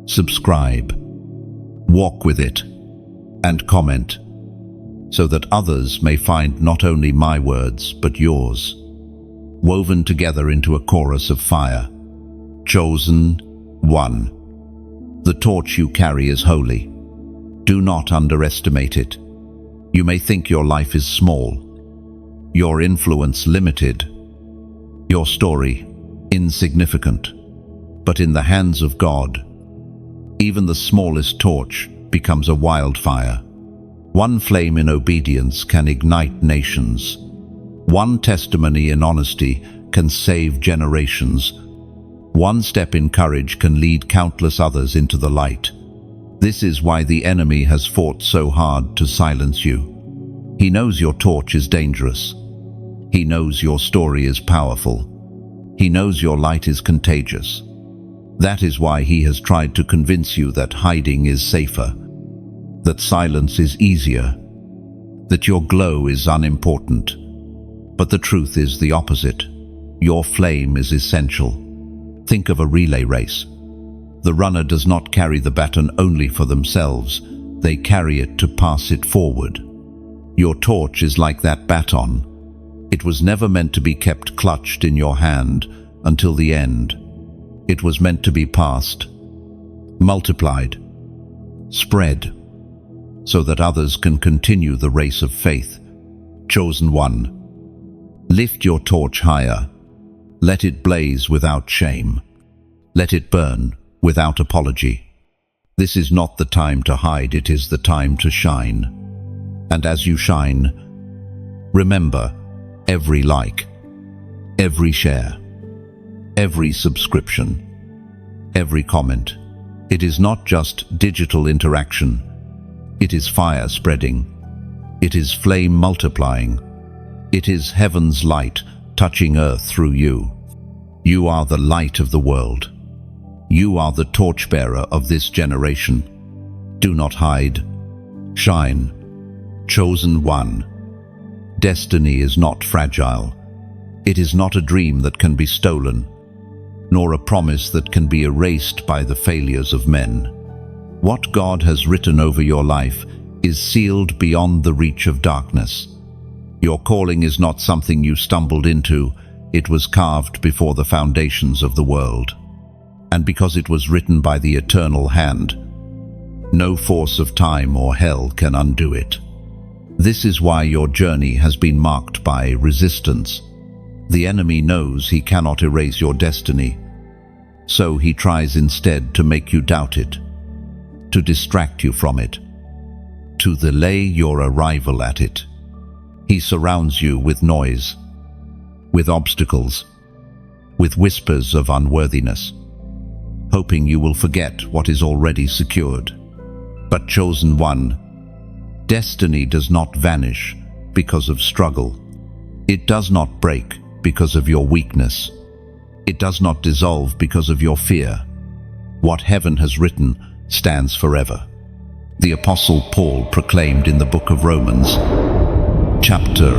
Subscribe. Walk with it. And comment, so that others may find not only my words, but yours, woven together into a chorus of fire. Chosen one. The torch you carry is holy. Do not underestimate it. You may think your life is small, your influence limited, your story insignificant. But in the hands of God, even the smallest torch becomes a wildfire. One flame in obedience can ignite nations. One testimony in honesty can save generations. One step in courage can lead countless others into the light. This is why the enemy has fought so hard to silence you. He knows your torch is dangerous. He knows your story is powerful. He knows your light is contagious. That is why he has tried to convince you that hiding is safer, that silence is easier, that your glow is unimportant. But the truth is the opposite. Your flame is essential. Think of a relay race. The runner does not carry the baton only for themselves. They carry it to pass it forward. Your torch is like that baton. It was never meant to be kept clutched in your hand until the end. It was meant to be passed, multiplied, spread, so that others can continue the race of faith. Chosen one. Lift your torch higher. Let it blaze without shame. Let it burn without apology. This is not the time to hide, it is the time to shine. And as you shine, remember, every like, every share, every subscription, every comment, it is not just digital interaction. It is fire spreading. It is flame multiplying. It is heaven's light touching earth through you. You are the light of the world. You are the torchbearer of this generation. Do not hide. Shine. Chosen one. Destiny is not fragile. It is not a dream that can be stolen, nor a promise that can be erased by the failures of men. What God has written over your life is sealed beyond the reach of darkness. Your calling is not something you stumbled into, it was carved before the foundations of the world. And because it was written by the eternal hand, no force of time or hell can undo it. This is why your journey has been marked by resistance. The enemy knows he cannot erase your destiny, so he tries instead to make you doubt it, to distract you from it, to delay your arrival at it. He surrounds you with noise, with obstacles, with whispers of unworthiness, hoping you will forget what is already secured. But chosen one, destiny does not vanish because of struggle. It does not break because of your weakness. It does not dissolve because of your fear. What heaven has written stands forever. The Apostle Paul proclaimed in the book of Romans, chapter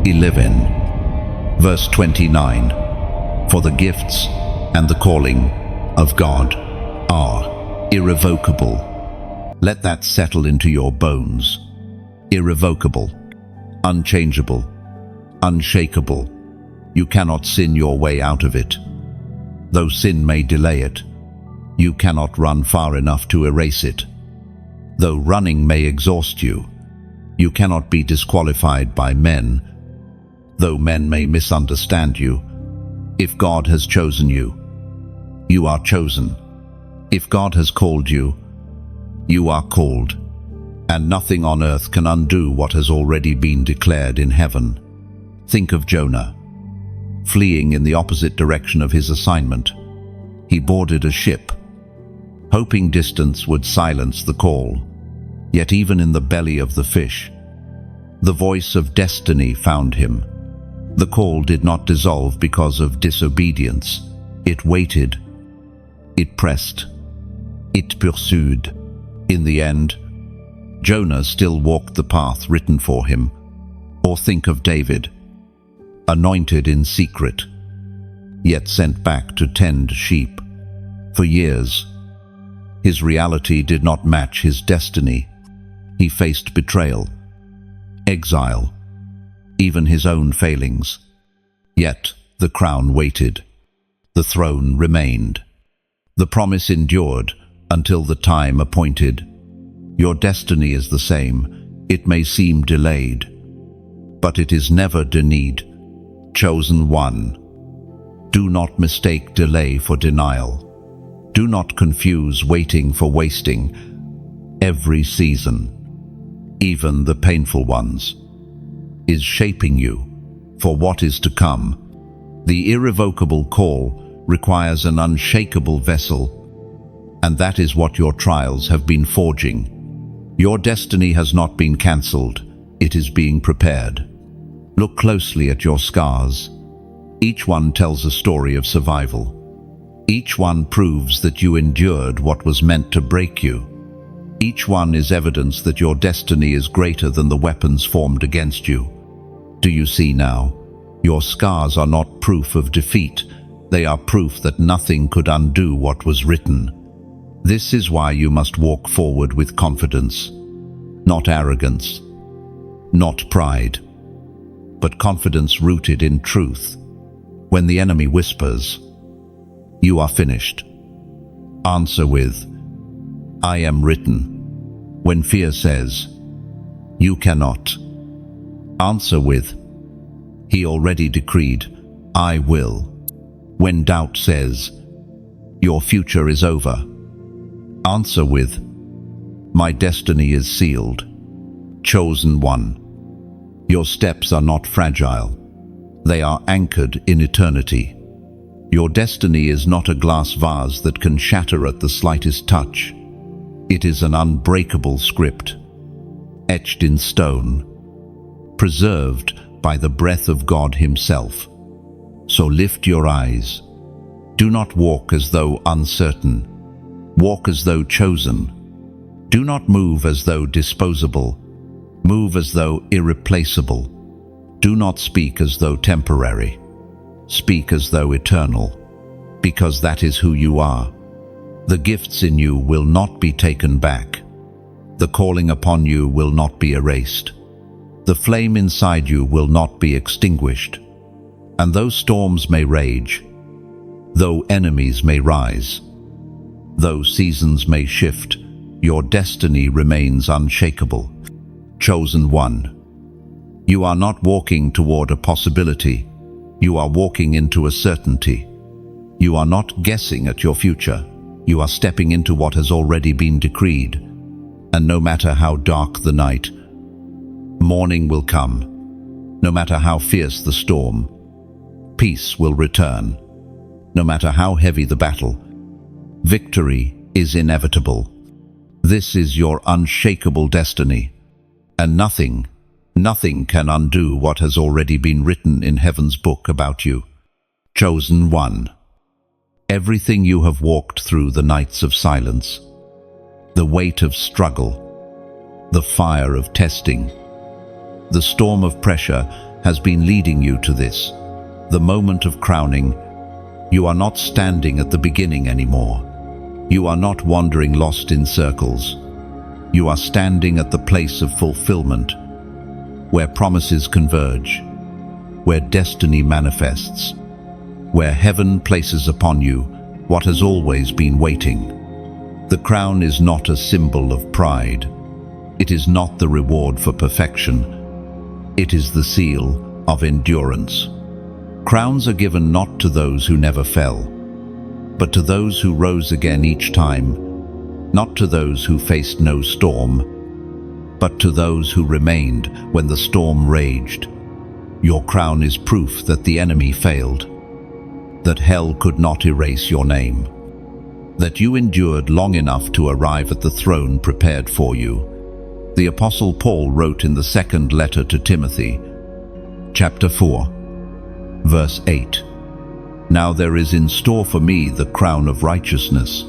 11, verse 29, "For the gifts and the calling of God are irrevocable." Let that settle into your bones. Irrevocable, unchangeable, unshakable. You cannot sin your way out of it. Though sin may delay it, you cannot run far enough to erase it. Though running may exhaust you, you cannot be disqualified by men. Though men may misunderstand you, if God has chosen you, you are chosen. If God has called you, you are called. And nothing on earth can undo what has already been declared in heaven. Think of Jonah, fleeing in the opposite direction of his assignment. He boarded a ship, hoping distance would silence the call. Yet even in the belly of the fish, the voice of destiny found him. The call did not dissolve because of disobedience. It waited. It pressed. It pursued. In the end, Jonah still walked the path written for him. Or think of David, anointed in secret, yet sent back to tend sheep. For years, his reality did not match his destiny. He faced betrayal, exile, even his own failings. Yet the crown waited. The throne remained. The promise endured until the time appointed. Your destiny is the same. It may seem delayed, but it is never denied. Chosen one. Do not mistake delay for denial. Do not confuse waiting for wasting. Every season, even the painful ones, is shaping you for what is to come. The irrevocable call requires an unshakable vessel, and that is what your trials have been forging. Your destiny has not been cancelled, it is being prepared. Look closely at your scars. Each one tells a story of survival. Each one proves that you endured what was meant to break you. Each one is evidence that your destiny is greater than the weapons formed against you. Do you see now? Your scars are not proof of defeat. They are proof that nothing could undo what was written. This is why you must walk forward with confidence, not arrogance, not pride, but confidence rooted in truth. When the enemy whispers, "You are finished," answer with, "I am written." When fear says, "You cannot," answer with, "He already decreed, I will." When doubt says, "Your future is over," answer with, "My destiny is sealed." Chosen one. Your steps are not fragile. They are anchored in eternity. Your destiny is not a glass vase that can shatter at the slightest touch. It is an unbreakable script, etched in stone, preserved by the breath of God Himself. So lift your eyes. Do not walk as though uncertain. Walk as though chosen. Do not move as though disposable. Move as though irreplaceable. Do not speak as though temporary. Speak as though eternal, because that is who you are. The gifts in you will not be taken back. The calling upon you will not be erased. The flame inside you will not be extinguished. And though storms may rage, though enemies may rise, though seasons may shift, your destiny remains unshakable. Chosen one. You are not walking toward a possibility. You are walking into a certainty. You are not guessing at your future. You are stepping into what has already been decreed. And no matter how dark the night, morning will come. No matter how fierce the storm, peace will return. No matter how heavy the battle, victory is inevitable. This is your unshakable destiny, and nothing can undo what has already been written in heaven's book about you. Chosen one. Everything you have walked through, the nights of silence, the weight of struggle, the fire of testing, the storm of pressure has been leading you to this, the moment of crowning. You are not standing at the beginning anymore. You are not wandering lost in circles. You are standing at the place of fulfillment, where promises converge, where destiny manifests, where heaven places upon you what has always been waiting. The crown is not a symbol of pride. It is not the reward for perfection. It is the seal of endurance. Crowns are given not to those who never fell, but to those who rose again each time, not to those who faced no storm, but to those who remained when the storm raged. Your crown is proof that the enemy failed, that hell could not erase your name, that you endured long enough to arrive at the throne prepared for you. The Apostle Paul wrote in the second letter to Timothy, chapter 4, verse 8, "Now there is in store for me the crown of righteousness,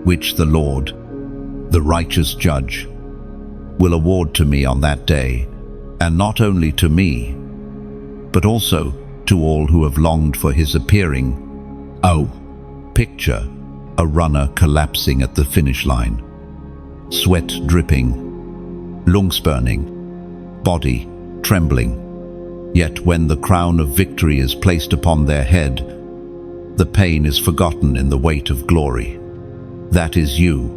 which the Lord, the righteous judge, will award to me on that day, and not only to me, but also to all who have longed for his appearing." Oh, picture a runner collapsing at the finish line, sweat dripping, lungs burning, body trembling. Yet when the crown of victory is placed upon their head, the pain is forgotten in the weight of glory. That is you.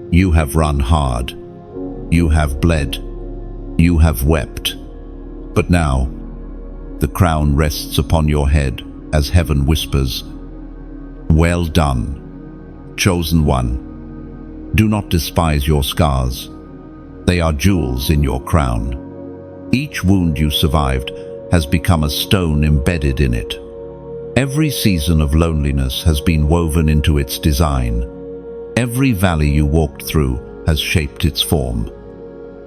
You have run hard. You have bled. You have wept. But now, the crown rests upon your head as heaven whispers, "Well done, chosen one." Do not despise your scars. They are jewels in your crown. Each wound you survived has become a stone embedded in it. Every season of loneliness has been woven into its design. Every valley you walked through has shaped its form.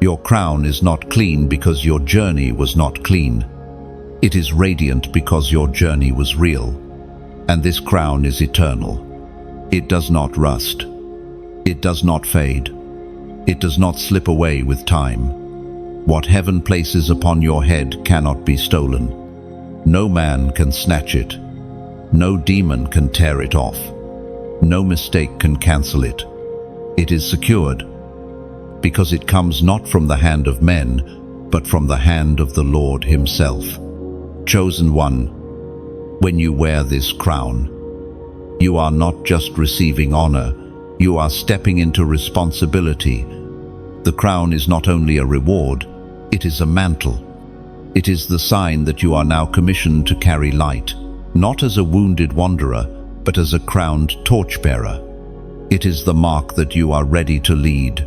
Your crown is not clean because your journey was not clean. It is radiant because your journey was real. And this crown is eternal. It does not rust. It does not fade. It does not slip away with time. What heaven places upon your head cannot be stolen. No man can snatch it. No demon can tear it off. No mistake can cancel it. It is secured because it comes not from the hand of men, but from the hand of the Lord himself. Chosen one, when you wear this crown, you are not just receiving honor, you are stepping into responsibility. The crown is not only a reward, it is a mantle. It is the sign that you are now commissioned to carry light, not as a wounded wanderer, but as a crowned torchbearer. It is the mark that you are ready to lead,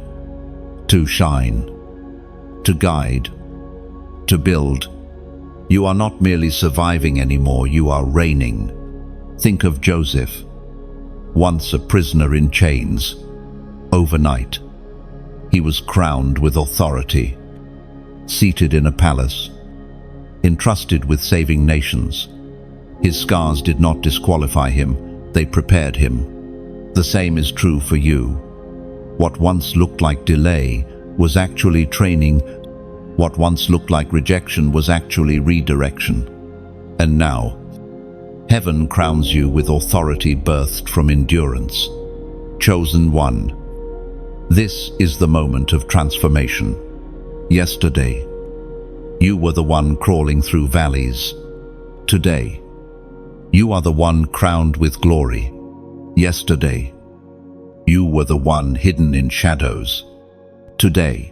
to shine, to guide, to build. You are not merely surviving anymore, you are reigning. Think of Joseph, once a prisoner in chains. Overnight, he was crowned with authority, seated in a palace, entrusted with saving nations. His scars did not disqualify him, they prepared him. The same is true for you. What once looked like delay was actually training. What once looked like rejection was actually redirection. And now, heaven crowns you with authority birthed from endurance. Chosen one. This is the moment of transformation. Yesterday, you were the one crawling through valleys. Today, you are the one crowned with glory. Yesterday, you were the one hidden in shadows. Today,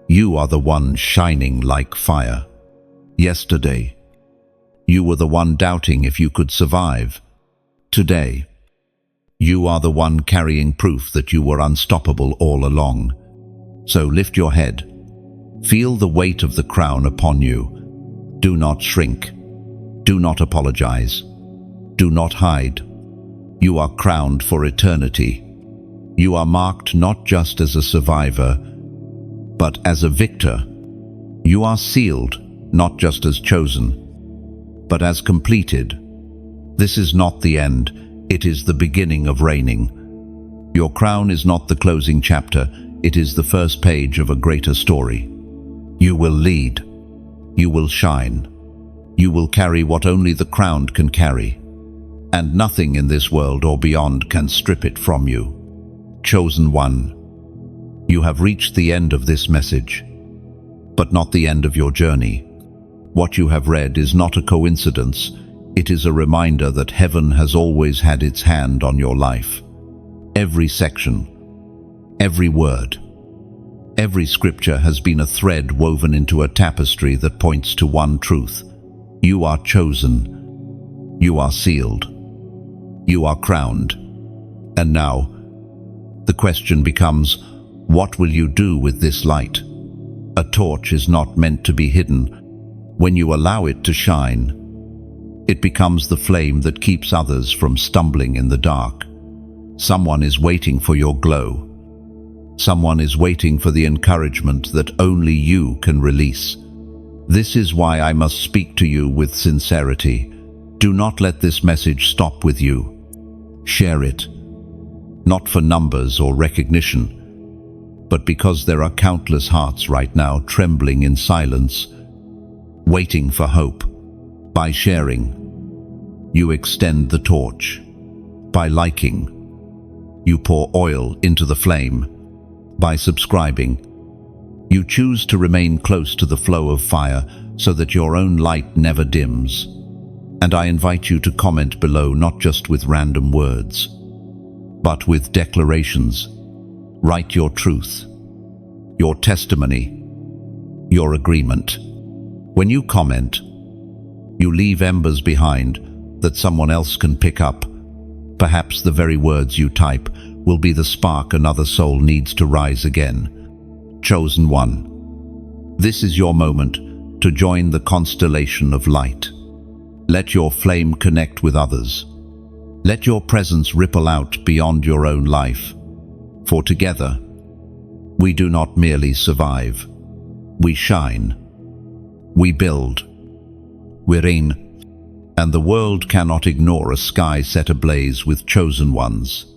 you are the one shining like fire. Yesterday, you were the one doubting if you could survive. Today, you are the one carrying proof that you were unstoppable all along. So lift your head. Feel the weight of the crown upon you. Do not shrink. Do not apologize. Do not hide. You are crowned for eternity. You are marked not just as a survivor, but as a victor. You are sealed not just as chosen, but as completed. This is not the end, it is the beginning of reigning. Your crown is not the closing chapter, it is the first page of a greater story. You will lead. You will shine. You will carry what only the crowned can carry. And nothing in this world or beyond can strip it from you. Chosen one, you have reached the end of this message, but not the end of your journey. What you have read is not a coincidence. It is a reminder that heaven has always had its hand on your life. Every section, every word, every scripture has been a thread woven into a tapestry that points to one truth. You are chosen. You are sealed. You are crowned. And now, the question becomes, what will you do with this light? A torch is not meant to be hidden. When you allow it to shine, it becomes the flame that keeps others from stumbling in the dark. Someone is waiting for your glow. Someone is waiting for the encouragement that only you can release. This is why I must speak to you with sincerity. Do not let this message stop with you. Share it, not for numbers or recognition, but because there are countless hearts right now trembling in silence, waiting for hope. By sharing, you extend the torch. By liking, you pour oil into the flame. By subscribing, you choose to remain close to the flow of fire so that your own light never dims. And I invite you to comment below not just with random words, but with declarations. Write your truth, your testimony, your agreement. When you comment, you leave embers behind that someone else can pick up. Perhaps the very words you type will be the spark another soul needs to rise again. Chosen one, this is your moment to join the constellation of light. Let your flame connect with others. Let your presence ripple out beyond your own life. For together, we do not merely survive. We shine. We build. We reign. And the world cannot ignore a sky set ablaze with chosen ones.